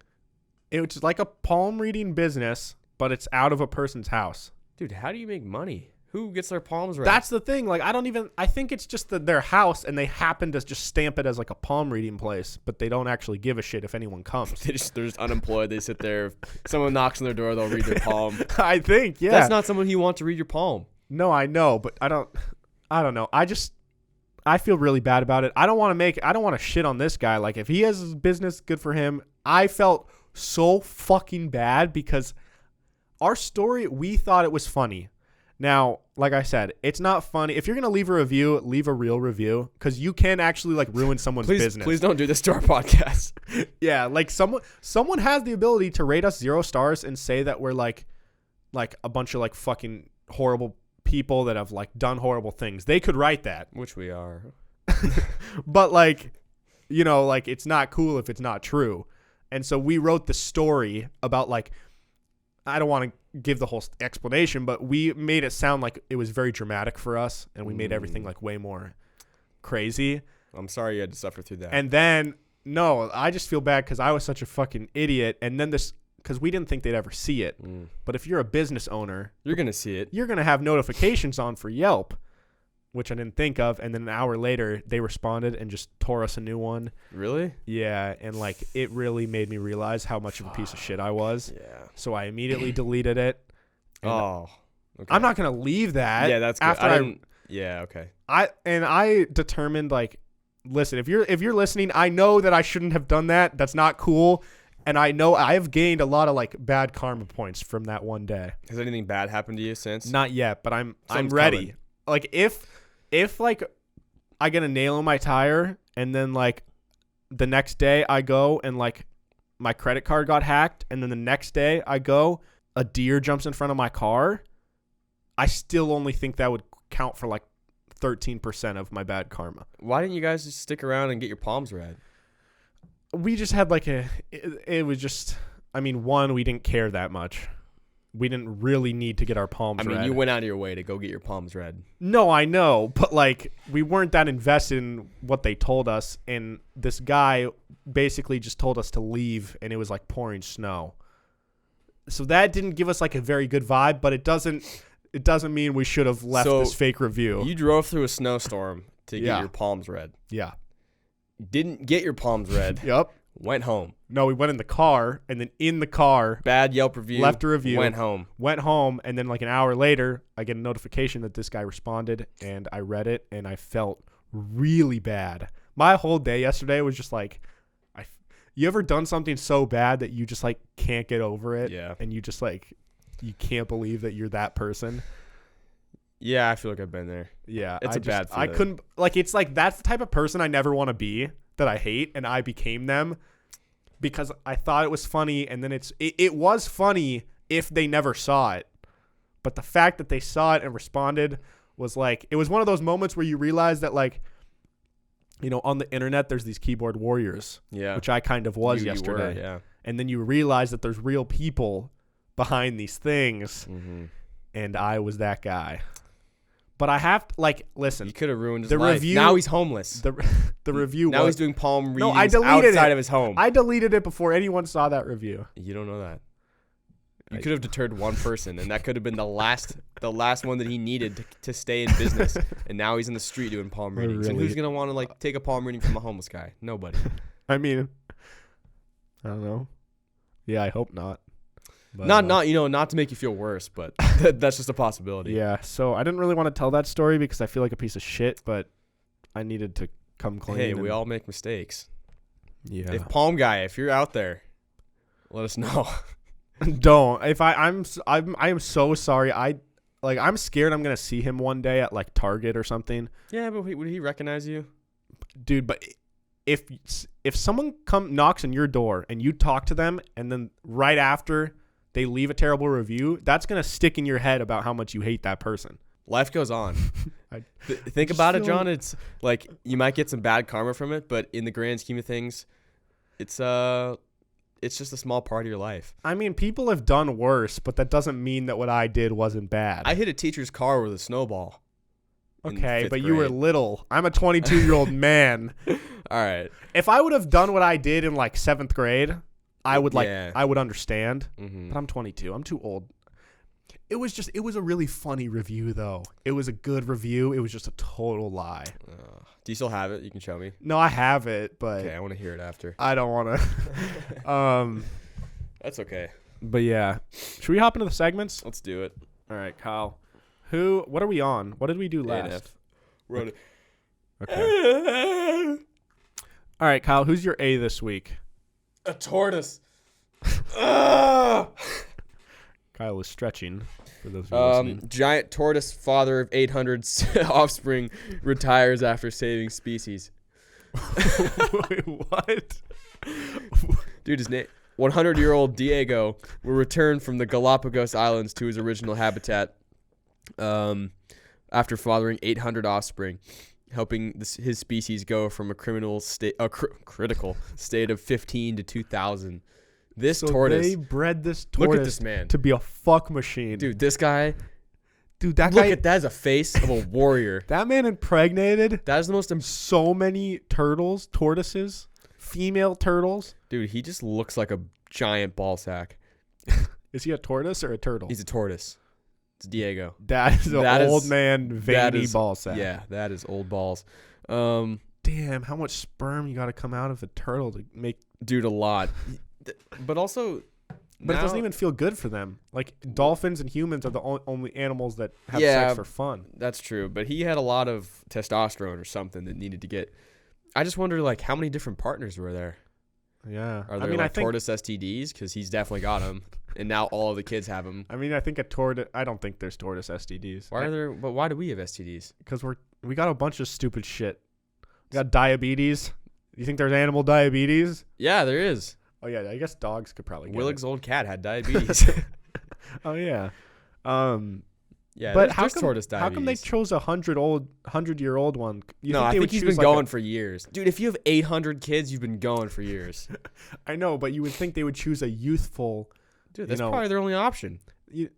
It's like a palm reading business, but it's out of a person's house. Dude, how do you make money? Who gets their palms read? That's the thing. Like, I think it's just their house, and they happen to just stamp it as like a palm reading place, but they don't actually give a shit if anyone comes. They're just unemployed. They sit there. If someone knocks on their door, they'll read their palm. I think, yeah. That's not someone who wants to read your palm. No, I know, but I don't know. I feel really bad about it. I don't want to shit on this guy. Like, if he has his business, good for him. I felt so fucking bad because our story, we thought it was funny. Now, like I said, it's not funny. If you're going to leave a review, leave a real review because you can actually like ruin someone's business. Please don't do this to our podcast. Yeah, like someone has the ability to rate us 0 stars and say that we're like a bunch of like fucking horrible people that have like done horrible things. They could write that. Which we are. But like, you know, like it's not cool if it's not true. And so we wrote the story about like, I don't want to give the whole explanation, but we made it sound like it was very dramatic for us, and we made everything like way more crazy. I'm sorry you had to suffer through that. And then, no, I just feel bad because I was such a fucking idiot. And then because we didn't think they'd ever see it. But if you're a business owner, you're going to see it. You're going to have notifications on for Yelp, which I didn't think of. And then an hour later, they responded and just tore us a new one. Really? Yeah. And like, it really made me realize how much of a piece of shit I was. Yeah. So I immediately deleted it. Oh, okay. I'm not going to leave that. Yeah, that's good. After yeah, okay. I determined like, listen, if you're listening, I know that I shouldn't have done that. That's not cool. And I know I've gained a lot of like bad karma points from that one day. Has anything bad happened to you since? Not yet, but I'm Something's ready. coming. Like if like I get a nail in my tire and then like the next day I go and like my credit card got hacked and then the next day I go, a deer jumps in front of my car, I still only think that would count for like 13% of my bad karma. Why didn't you guys just stick around and get your palms read? We just had like it was just, I mean, one, we didn't care that much. We didn't really need to get our palms read. You went out of your way to go get your palms read. No, I know, but like we weren't that invested in what they told us, and this guy basically just told us to leave, and it was like pouring snow. So that didn't give us like a very good vibe, but it doesn't mean we should have left this fake review. You drove through a snowstorm to get your palms read. Yeah. Didn't get your palms read. Yep. Went home. No, we went in the car, and then in the car, bad Yelp review. Left a review. Went home, and then like an hour later, I get a notification that this guy responded, and I read it, and I felt really bad. My whole day yesterday was just like, you ever done something so bad that you just like can't get over it? Yeah. And you just like, you can't believe that you're that person. Yeah, I feel like I've been there. Yeah. It's a bad feeling. I couldn't, like, it's like, that's the type of person I never want to be, that I hate, and I became them because I thought it was funny, and then it was funny if they never saw it. But the fact that they saw it and responded was like, it was one of those moments where you realize that, like, you know, on the internet, there's these keyboard warriors, which I kind of was yesterday. You were, yeah. And then you realize that there's real people behind these things, and I was that guy. But I have to, like, listen. You could have ruined his life. Review, now he's homeless. The review. Now he's doing palm readings outside of his home. I deleted it before anyone saw that review. You don't know that. You could have deterred one person, and that could have been the last one that he needed to stay in business. And now he's in the street doing palm readings. Really? And who's gonna want to like take a palm reading from a homeless guy? Nobody. I mean, I don't know. Yeah, I hope not. But, not to make you feel worse, but that's just a possibility. Yeah. So I didn't really want to tell that story because I feel like a piece of shit, but I needed to come clean. Hey, we all make mistakes. Yeah. If Palm Guy, if you're out there, let us know. Don't. If I am so sorry. I'm scared I'm gonna see him one day at like Target or something. Yeah, but would he recognize you? Dude, but if someone knocks on your door and you talk to them and then right after they leave a terrible review, that's gonna stick in your head about how much you hate that person. Life goes on. Think about it, John. It's like you might get some bad karma from it, but in the grand scheme of things, it's just a small part of your life. I mean, people have done worse, but that doesn't mean that what I did wasn't bad. I hit a teacher's car with a snowball. Okay, but you were little. I'm a 22-year-old man. All right. If I would have done what I did in like 7th grade, I would understand. Mm-hmm. But I'm 22. I'm too old. It was a really funny review though. It was a good review. It was just a total lie. Do you still have it? You can show me. No, I have it, but okay, I want to hear it after. I don't want to. That's okay. But yeah, should we hop into the segments? Let's do it. All right, Kyle. What are we on? What did we do last? ANF. We're on it. Okay. All right, Kyle. Who's your A this week? A tortoise. Kyle was stretching. For those of you listening. Giant tortoise, father of 800 offspring, retires after saving species. Wait, what? Dude, his name 100-year-old Diego will return from the Galapagos Islands to his original habitat after fathering 800 offspring, helping his species go from a critical state of 15 to 2,000. This tortoise. They bred this tortoise. Look at this man. To be a fuck machine. Dude, this guy. Dude, that Look guy. at that as a face of a warrior. That man impregnated That is the most. so many tortoises, female turtles. Dude, he just looks like a giant ball sack. Is he a tortoise or a turtle? He's a tortoise. It's Diego. That is an old man veiny ball sack. Yeah, that is old balls. Damn, how much sperm you got to come out of a turtle to make? Dude, a lot. But also, But it doesn't even feel good for them. Like dolphins and humans are the only animals that have sex for fun. That's true. But he had a lot of testosterone or something that needed to get. I just wonder, like, how many different partners were there? Yeah. Are there tortoise STDs? Because he's definitely got them, and now all of the kids have them. I mean, I think a tortoise. I don't think there's tortoise STDs. Why are there? But why do we have STDs? Because we got a bunch of stupid shit. We got diabetes. You think there's animal diabetes? Yeah, there is. Oh yeah, I guess dogs could probably get Willig's it. old cat had diabetes. Oh yeah. Yeah, but there's tortoise diabetes. how come they chose a 100-year-old one? I think he's been going for years. Dude, if you have 800 kids, you've been going for years. I know, but you would think they would choose a youthful. Dude, that's probably their only option. You're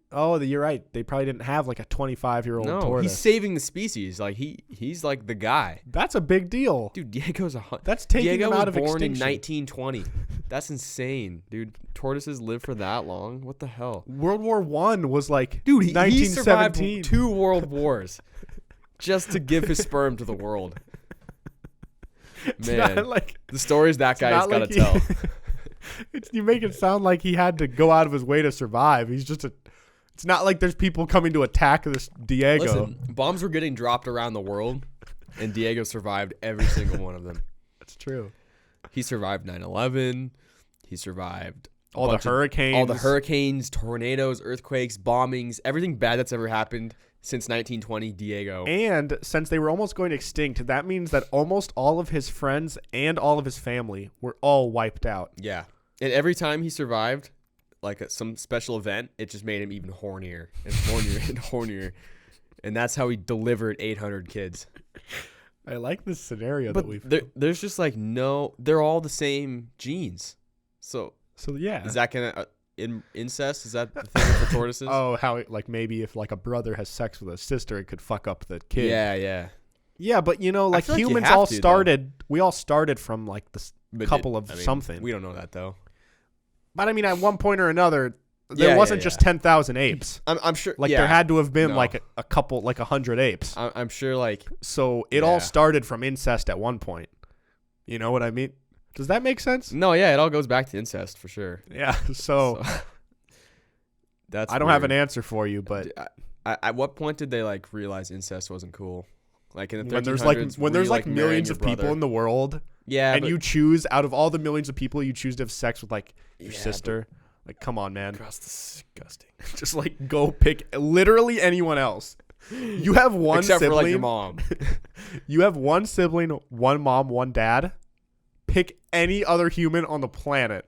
right. They probably didn't have like a 25-year-old tortoise. He's saving the species. Like he's like the guy. That's a big deal. Dude, Diego's That's taking Diego them out of was born extinction. in 1920. That's insane, dude. Tortoises live for that long? What the hell? World War I was like, dude, he 1917. survived 2 world wars just to give his sperm to the world. Man, the stories that guy's got to tell. You make it sound like he had to go out of his way to survive. He's just it's not like there's people coming to attack this Diego. Listen, bombs were getting dropped around the world, and Diego survived every single one of them. That's true. He survived 9/11. He survived all the hurricanes, tornadoes, earthquakes, bombings, everything bad that's ever happened since 1920, Diego. And since they were almost going extinct, that means that almost all of his friends and all of his family were all wiped out. Yeah. And every time he survived, like at some special event, it just made him even hornier and hornier and hornier. And that's how he delivered 800 kids. I like this scenario but that we've. There's just like they're all the same genes. So yeah. Is that gonna incest? Is that the thing for tortoises? Oh, how maybe if like a brother has sex with a sister, it could fuck up the kid. Yeah. Yeah, but like humans we all started from like this couple of something. We don't know that though. But I mean, at one point or another, there wasn't just 10,000 apes. I'm sure. Like there had to have been like a couple, like 100 apes. I'm sure. Like so, it all started from incest at one point. You know what I mean? Does that make sense? No, yeah, it all goes back to incest for sure. Yeah. So that's. I don't have an answer for you, but at what point did they like realize incest wasn't cool? Like in the 1300s, when there's like millions of people in the world. Yeah, and you choose out of all the millions of people, you choose to have sex with like your sister. Like, come on, man. That's disgusting. Just like go pick literally anyone else. You have one except sibling. for like your mom. You have one sibling, one mom, one dad. Pick any other human on the planet.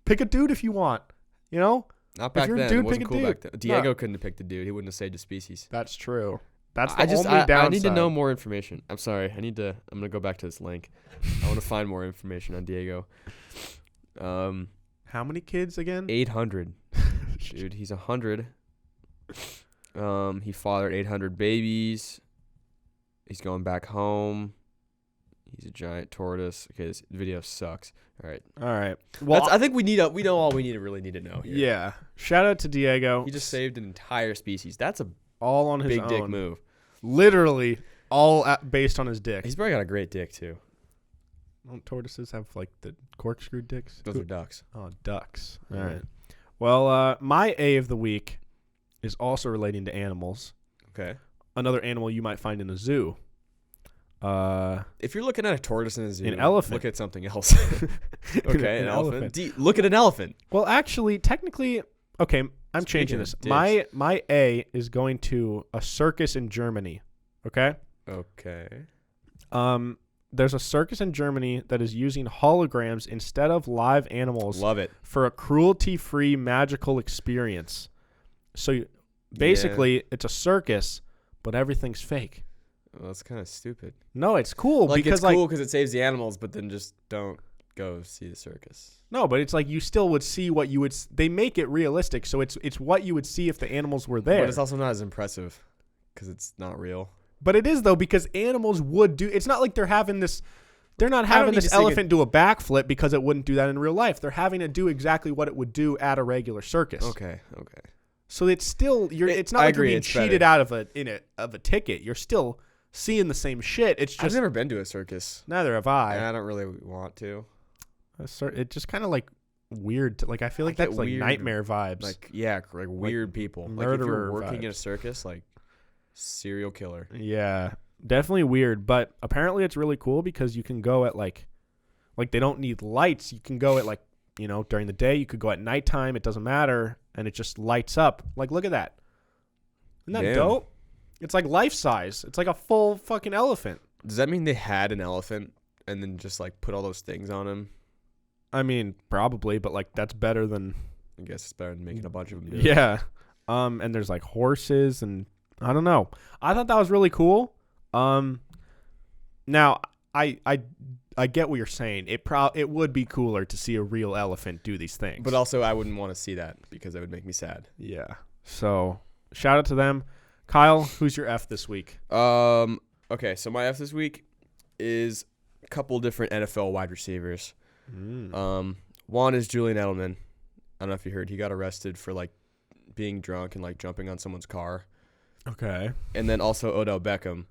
Pick a dude if you want. You know? Not back then. It wasn't cool back then. Diego couldn't have picked a dude. He wouldn't have saved a species. That's true. That's the only downside. I need to know more information. I'm sorry. I'm going to go back to this link. I want to find more information on Diego. How many kids again? 800. Dude, he's 100. He fathered 800 babies. He's going back home. He's a giant tortoise. Okay, this video sucks. All right. Well, I think we know all we really need to know here. Yeah. Shout out to Diego. He just saved an entire species. That's a all on his big own. Dick move. Literally all based on his dick. He's probably got a great dick too. Don't tortoises have like the corkscrew dicks? Those are ducks. Oh, ducks. All right. Well, my A of the week is also relating to animals. Okay. Another animal you might find in a zoo. If you're looking at a tortoise in a zoo, an elephant. look at something else. Okay, an elephant. Look at an elephant. Well, actually, technically, okay, I'm changing this. My A is going to a circus in Germany. Okay? Okay. There's a circus in Germany that is using holograms instead of live animals. Love it. For a cruelty-free magical experience. So basically, it's a circus, but everything's fake. Well, that's kind of stupid. No, it's cool because it's cool because it saves the animals, but then just don't go see the circus. No, but it's like you still would see what you would. They make it realistic, so it's what you would see if the animals were there. But it's also not as impressive because it's not real. But it is though, because animals would do. It's not like they're having this. They're not having this elephant do a backflip because it wouldn't do that in real life. They're having it do exactly what it would do at a regular circus. Okay. So it's still it's not like you're being cheated out of a ticket. You're still seeing the same shit. It's just I've never been to a circus. Neither have I. And I don't really want to. It just kind of like weird. I feel like that's like nightmare vibes. Like weird people. Like if you're working in a circus, like serial killer. Yeah, definitely weird. But apparently it's really cool because you can go at like they don't need lights. You can go at during the day. You could go at nighttime. It doesn't matter, and it just lights up. Like look at that. Isn't that dope? It's like life size. It's like a full fucking elephant. Does that mean they had an elephant and then just like put all those things on him? I mean, probably, but like that's better than. I guess it's better than making a bunch of them do it. And there's like horses and I don't know. I thought that was really cool. Now I get what you're saying. It would be cooler to see a real elephant do these things. But also I wouldn't want to see that because that would make me sad. Yeah. So shout out to them. Kyle, who's your F this week? Okay, so my F this week is a couple different NFL wide receivers. One is Julian Edelman. I don't know if you heard. He got arrested for like being drunk and like jumping on someone's car. Okay. And then also Odell Beckham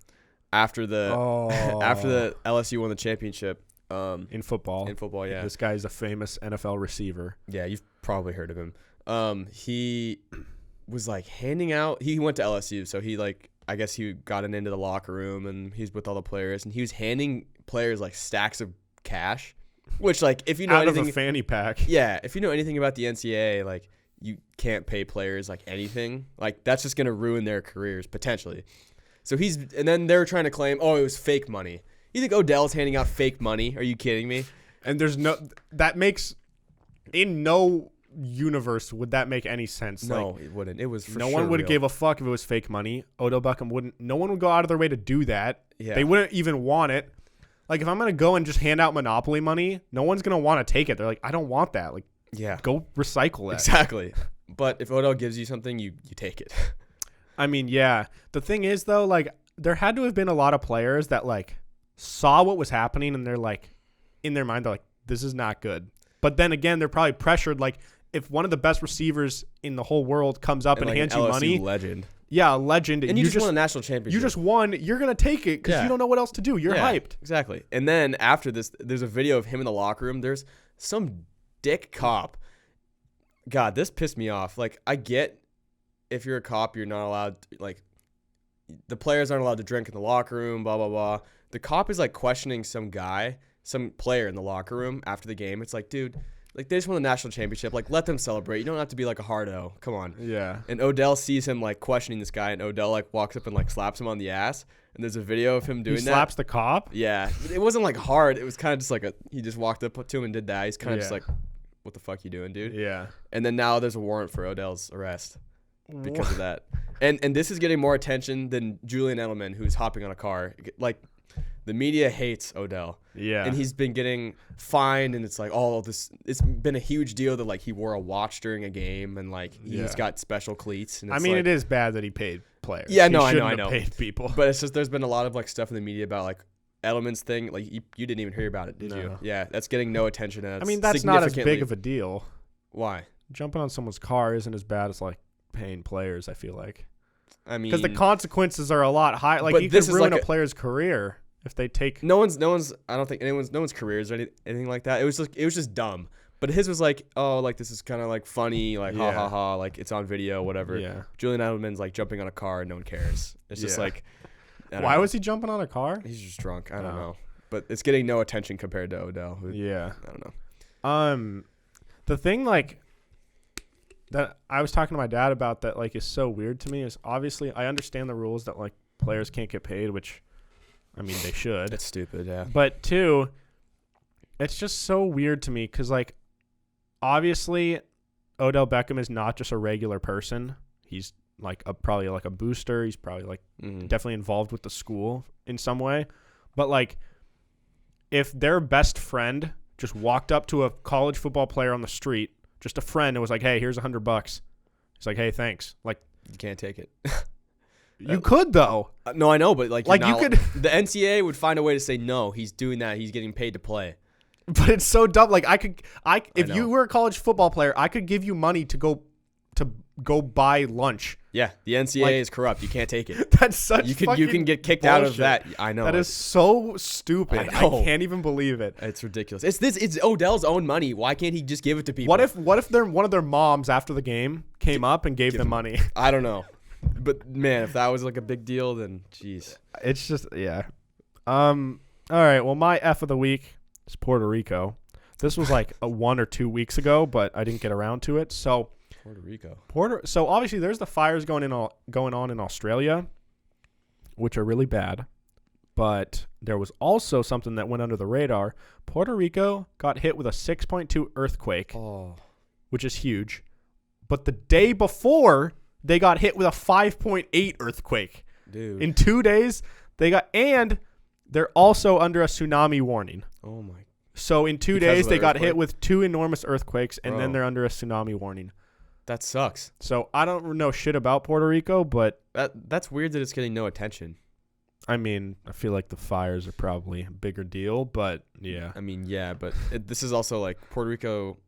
after the LSU won the championship. In football. Yeah. This guy's a famous NFL receiver. Yeah, you've probably heard of him. He was like handing out. He went to LSU, so he like I guess he got into the locker room and he's with all the players and he was handing players like stacks of cash, which like if you know out anything, of a fanny pack. Yeah, if you know anything about the NCAA, like you can't pay players like anything. Like that's just gonna ruin their careers potentially. So and then they're trying to claim, oh, it was fake money. You think Odell's handing out fake money? Are you kidding me? And that makes in no universe would that make any sense. No, it wouldn't. It was for no one would give a fuck if it was fake money. Odell Beckham wouldn't. No one would go out of their way to do that. Yeah. They wouldn't even want it. Like if I'm gonna go and just hand out Monopoly money, no one's gonna want to take it. They're like, I don't want that. Like, yeah, go recycle that. Exactly. But if Odell gives you something, you take it. I mean, yeah. The thing is though, like there had to have been a lot of players that like saw what was happening and they're like, in their mind, they're like, this is not good. But then again, they're probably pressured. Like if one of the best receivers in the whole world comes up and like hands an you LSU money, legend. Yeah, a legend. And you just won a national championship. You just won. You're going to take it because you don't know what else to do. You're hyped. Exactly. And then after this, there's a video of him in the locker room. There's some dick cop. God, this pissed me off. Like, I get if you're a cop, you're not allowed, like, the players aren't allowed to drink in the locker room, blah, blah, blah. The cop is, like, questioning some player in the locker room after the game. It's like, dude, like, they just won the national championship. Like, let them celebrate. You don't have to be, like, a hardo. Come on. Yeah. And Odell sees him, like, questioning this guy, and Odell, like, walks up and, like, slaps him on the ass. And there's a video of him doing that. He slaps the cop? Yeah. It wasn't, like, hard. It was kind of just, like, he just walked up to him and did that. He's kind of just, like, what the fuck you doing, dude? Yeah. And then now there's a warrant for Odell's arrest because of that. And this is getting more attention than Julian Edelman, who's hopping on a car. Like, the media hates Odell. Yeah. And he's been getting fined, and it's like, it's been a huge deal that, like, he wore a watch during a game, and, like, he's got special cleats. And I mean, it is bad that he paid players. Yeah, no, I know. Paid people. But it's just, there's been a lot of, like, stuff in the media about, like, Edelman's thing. Like, you didn't even hear about it, did you? Yeah, that's getting no attention. And I mean, that's not as big of a deal. Why? Jumping on someone's car isn't as bad as, like, paying players, I feel like. I mean, because the consequences are a lot higher. Like, you could ruin a player's career if they take. I don't think no one's careers or anything like that. It was just dumb. But his was like, oh, like this is kind of like funny, like ha Yeah. ha ha, like it's on video, whatever. Yeah. Julian Edelman's like jumping on a car and no one cares. It's just Yeah. like, I don't Why know. was he jumping on a car? He's just drunk. I don't Oh. know. But it's getting no attention compared to Odell. Who, Yeah. I don't know. The thing like that I was talking to my dad about that like is so weird to me is obviously I understand the rules that like players can't get paid, which I mean they should. It's stupid, yeah. But two, it's just so weird to me because like obviously Odell Beckham is not just a regular person. He's like probably like a booster. He's probably like definitely involved with the school in some way. But like if their best friend just walked up to a college football player on the street, just a friend, and was like, hey, here's $100. He's like, hey, thanks. Like, You can't take it. you could though. No, I know, but like Like, you could- the NCAA would find a way to say no. He's doing that. He's getting paid to play. But it's so dumb. Like if know. you were a college football player, I could give you money to go buy lunch. Yeah, the NCAA Like- is corrupt. You can't take it. That's such You can fucking get kicked out of bullshit. that. I know. That is so stupid. I I know. can't even believe it. It's ridiculous. It's Odell's own money. Why can't he just give it to people? What if one of their moms after the game came up and gave them money? I don't know. But man, if that was like a big deal, then jeez. It's just yeah. All right. Well, my F of the week is Puerto Rico. This was like 1 or 2 weeks ago, but I didn't get around to it. So Puerto Rico. So obviously there's the fires going on in Australia, which are really bad. But there was also something that went under the radar. Puerto Rico got hit with a 6.2 earthquake, which is huge. But the day before, they got hit with a 5.8 earthquake. Dude. In 2 days, and they're also under a tsunami warning. Oh my. So in 2 Because days, of they the got hit earthquake? with 2 enormous earthquakes, and then Bro. they're under a tsunami warning. That sucks. So I don't know shit about Puerto Rico, but That's weird that it's getting no attention. I mean, I feel like the fires are probably a bigger deal, but yeah. I mean, yeah, but this is also like Puerto Rico.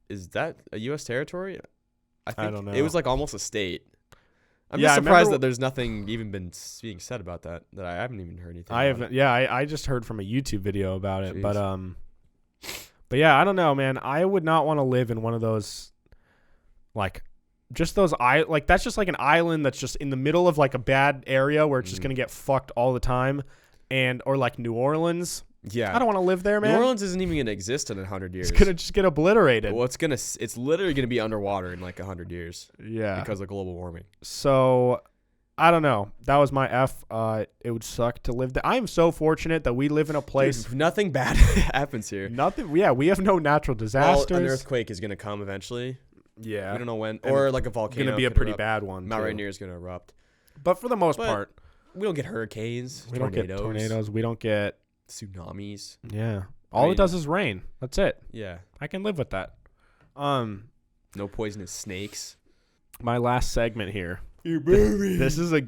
Is that a U.S. territory? I don't know. It was like almost a state. I'm Yeah, just I surprised remember- that there's nothing even been being said about that. That I haven't even heard anything. I about haven't. it. Yeah, I just heard from a YouTube video about it, Jeez. but yeah, I don't know, man. I would not want to live in one of those, like, just those like that's just like an island that's just in the middle of like a bad area where it's just gonna get fucked all the time, or like New Orleans. Yeah, I don't want to live there, man. New Orleans isn't even gonna exist in 100 years. It's gonna just get obliterated. Well, it's literally gonna be underwater in like 100 years Yeah. because of global warming. So, I don't know. That was my F. It would suck to live there. I am so fortunate that we live in a place. Dude, nothing bad happens here. Nothing. Yeah, we have no natural Well, disasters. an earthquake is gonna come eventually. Yeah. We don't know when, And or like a It's volcano. gonna be a could pretty erupt. bad one. Mount too. Rainier is gonna erupt. But for the most But part, we don't get hurricanes. we don't get tornadoes. We don't get tsunamis. yeah. All it mean- does is rain. That's it. Yeah. I can live with that. No poisonous snakes. My last segment here. This is a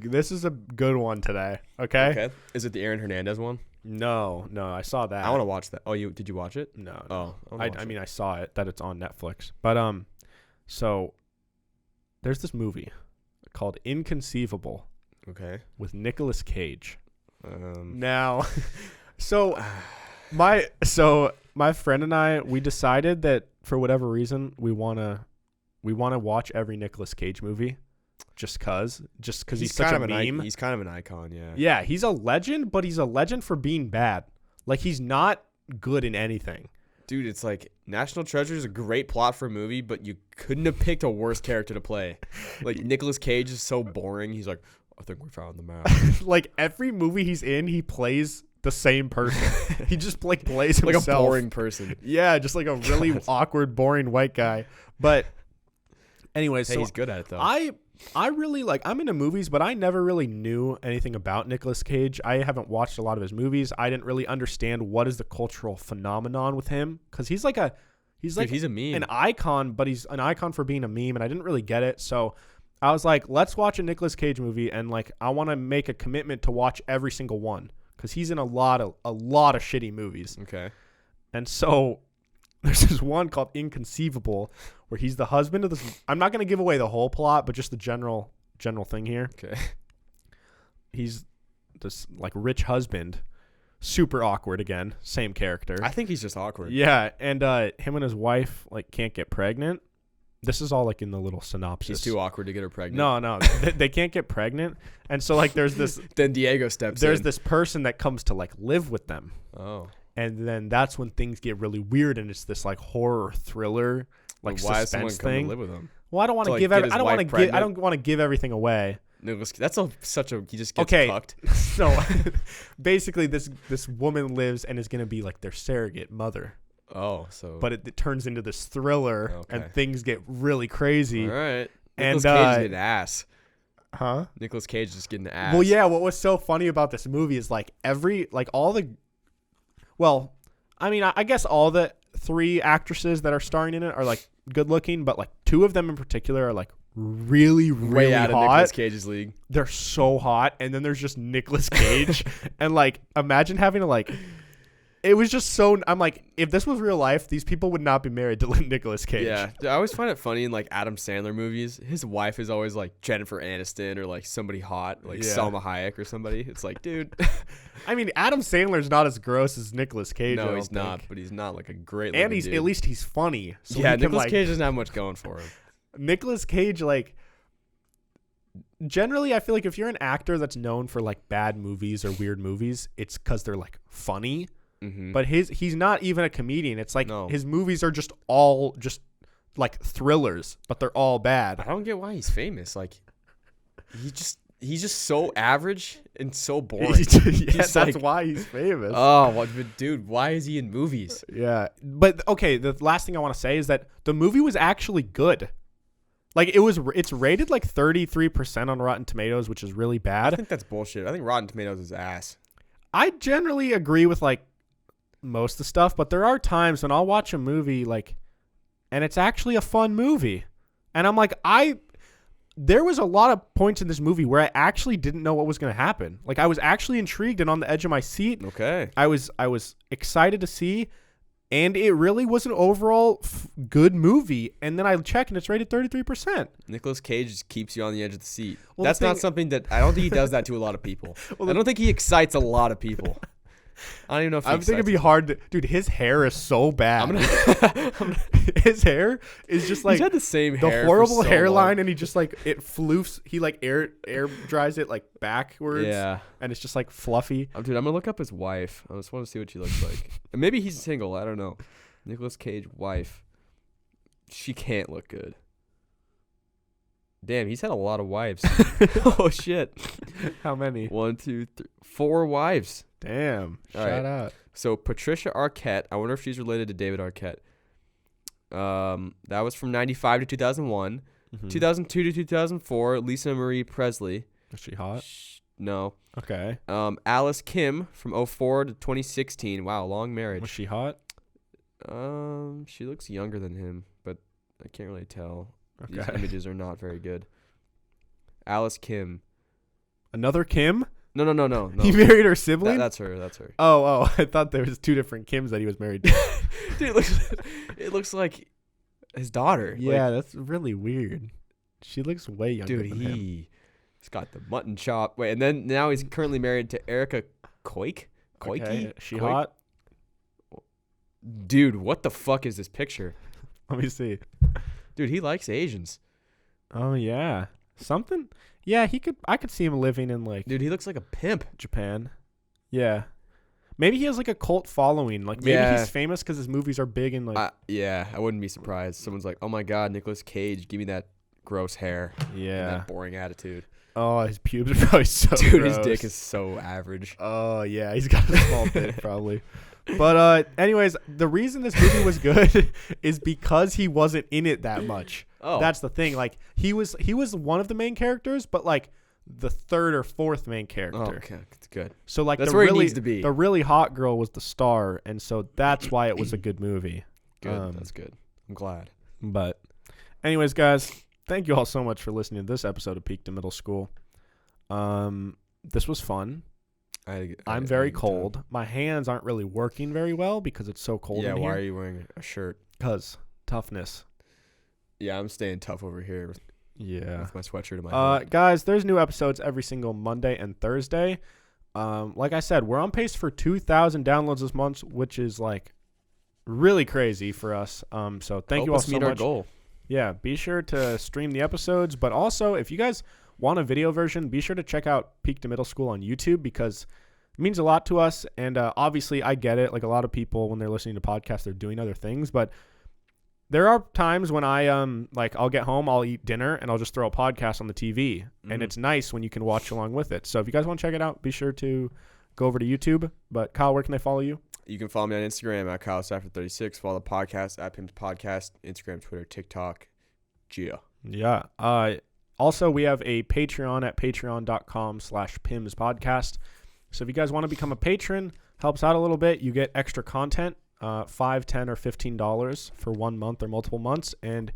good one today. Okay. Okay. Is it the Aaron Hernandez one? No, I saw that. I want to watch that. Oh, did you watch it? No. Oh, I mean, I saw it that it's on Netflix. But so there's this movie called Inconceivable okay. with Nicolas Cage. Um, Now, so my friend and I, we decided that for whatever reason we wanna watch every Nicolas Cage movie, just cause he's such a meme. He's kind of an icon. Yeah. Yeah, he's a legend, but he's a legend for being bad. Like he's not good in anything. Dude, it's like National Treasure is a great plot for a movie, but you couldn't have picked a worse character to play. Like Nicolas Cage is so boring. He's like, I think we found the map. Like every movie he's in, he plays the same person. He just like plays Like himself. a boring person. Yeah, just like a really awkward, boring white guy. But anyways, Hey, so he's good at it though. I really like, I'm into movies, but I never really knew anything about Nicolas Cage. I haven't watched a lot of his movies. I didn't really understand what is the cultural phenomenon with him, because he's a meme, an icon, but he's an icon for being a meme, and I didn't really get it. So I was like, let's watch a Nicolas Cage movie, and like I want to make a commitment to watch every single one, because he's in a lot of shitty movies. Okay. And so there's this one called Inconceivable where he's the husband of this. I'm not going to give away the whole plot, but just the general thing here. Okay. He's this like rich husband super awkward again. Same character. I think he's just awkward. Yeah, and him and his wife like can't get pregnant. This is all like in the little synopsis. He's too awkward to get her pregnant. No, they can't get pregnant, and so like there's this. Then Diego steps in. There's this person that comes to like live with them. Oh. And then that's when things get really weird, and it's this like horror thriller, like why is suspense someone come thing. to live with him? Well, I don't want to like, give. get his I don't wife want to give. I pregnant? don't want to give everything away. That's such a. He just gets Okay. fucked. So basically, this woman lives and is gonna be like their surrogate mother. Oh, so. But it turns into this thriller, Okay. and things get really crazy. All right. And Nicolas Cage is getting ass. huh? Nicolas Cage is just getting ass. Well, yeah. What was so funny about this movie is like all the. Well, I mean, I guess all the 3 actresses that are starring in it are like good looking, but like 2 of them in particular are like really, really Way out hot. of Nicolas Cage's league. They're so hot, and then there's just Nicolas Cage, and like imagine having to like. It was just so. I'm like, if this was real life, these people would not be married to Nicolas Cage. Yeah, I always find it funny in like Adam Sandler movies. His wife is always like Jennifer Aniston or like somebody hot, like Yeah. Salma Hayek or somebody. It's like, dude. I mean, Adam Sandler's not as gross as Nicolas Cage. I No, don't he's not, think. but he's not like a great. And looking dude. at least he's funny. So yeah, he can, Nicolas like, Cage doesn't have much going for him. Nicolas Cage, like, generally, I feel like if you're an actor that's known for like bad movies or weird movies, it's because they're like funny. Mm-hmm. But he's not even a comedian. It's like No. his movies are just all just like thrillers, but they're all bad. I don't get why he's famous. Like, he's just so average and so boring. Yeah, that's like, why he's famous. Oh, but dude, why is he in movies? Yeah, but okay. The last thing I want to say is that the movie was actually good. Like it's rated like 33% on Rotten Tomatoes, which is really I bad. think that's bullshit. I think Rotten Tomatoes is ass. I generally agree with like most of the stuff, but there are times when I'll watch a movie like, and it's actually a fun movie, and I'm like, there was a lot of points in this movie where I actually didn't know what was going to happen. Like I was actually intrigued and on the edge of my seat. Okay. I was excited to see, and it really was an overall good movie. And then I check and it's rated 33%. Nicolas Cage just keeps you on the edge of the seat. Well, That's not something that I don't think he does that to a lot of people. Well, I don't think he excites a lot of people. I don't even know if he I think it'd be excites hard to, dude. His hair is so bad. His hair is just like he's had the same the hair. horrible for so hairline, long. and he just like it floofs. He like air dries it like backwards. Yeah. And it's just like fluffy. Dude, I'm gonna look up his wife. I just want to see what she looks like. And maybe he's single. I don't know. Nicolas Cage wife. She can't look good. Damn, he's had a lot of wives. Oh shit. How many? 1, 2, 3, 4 wives. Damn. All Shout right. out. So Patricia Arquette. I wonder if she's related to David Arquette. That was from 95 to 2001. 2002 to 2004. Lisa Marie Presley. Is she hot? No. Okay. Alice Kim from 04 to 2016. Wow, long marriage. Was she hot? She looks younger than him, but I can't really tell. These Okay. images are not very good. Alice Kim. Another Kim? No. He married her sibling? That's her. That's her. Oh, I thought there was 2 different Kims that he was married to. Dude, it looks like his daughter. Yeah, that's really weird. She looks way younger Dude, than him. he's got the mutton chop. Wait, and then now he's currently married to Erica Koike. Okay. She Koike? hot? Dude, what the fuck is this picture? Let me see. Dude, he likes Asians. Oh yeah, something. Yeah, I could see him living in like Dude, he looks like a pimp. Japan. Yeah, maybe he has like a cult following. Like maybe Yeah. he's famous because his movies are big and like. Yeah, I wouldn't be surprised. Someone's like, "Oh my God, Nicolas Cage, give me that gross hair, and Yeah. that boring attitude." Oh, his pubes are probably so. Dude, gross. his dick is so average. Oh yeah, he's got a small dick probably. But anyways, the reason this movie was good is because he wasn't in it that much. Oh, That's the thing. Like he was one of the main characters, but like the 3rd or 4th main character. okay, it's good. So like That's the where he really, needs to be. The really hot girl was the star, and so that's why it was a good movie. Good, that's good. I'm glad. But anyways, guys, thank you all so much for listening to this episode of Peak to Middle School. This was fun. I'm very cold. My hands aren't really working very well because it's so cold in here. Yeah, why are you wearing a shirt? Because toughness. Yeah, I'm staying tough over here Yeah. with my sweatshirt in my hand. Guys, there's new episodes every single Monday and Thursday. Like I said, we're on pace for 2,000 downloads this month, which is like really crazy for us. So thank you all so much. Meet our goal. Yeah, be sure to stream the episodes, but also if you guys want a video version, be sure to check out Peak to Middle School on YouTube because it means a lot to us. And obviously, I get it. Like a lot of people, when they're listening to podcasts, they're doing other things. But there are times when I'll get home, I'll eat dinner, and I'll just throw a podcast on the TV. Mm-hmm. And it's nice when you can watch along with it. So if you guys want to check it out, be sure to go over to YouTube. But Kyle, where can they follow you? You can follow me on Instagram at KyleSafford36. Follow the podcast at Pim's Podcast. Instagram, Twitter, TikTok. Yeah. Also, we have a Patreon at patreon.com/Pim's Podcast. So if you guys want to become a patron, helps out a little bit. You get extra content, $5, $10, or $15 for 1 month or multiple months. And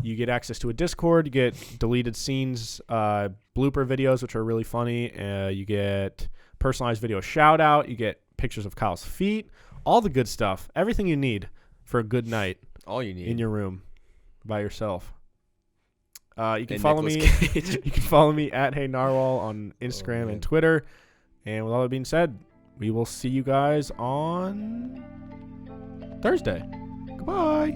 you get access to a Discord. You get deleted scenes, blooper videos, which are really funny. You get personalized video shout out. You get pictures of Kyle's feet, all the good stuff, everything you need for a good night. All you need in your room by yourself. You can follow me. You can follow me at Hey Narwhal on Instagram and Twitter. And with all that being said, we will see you guys on Thursday. Goodbye.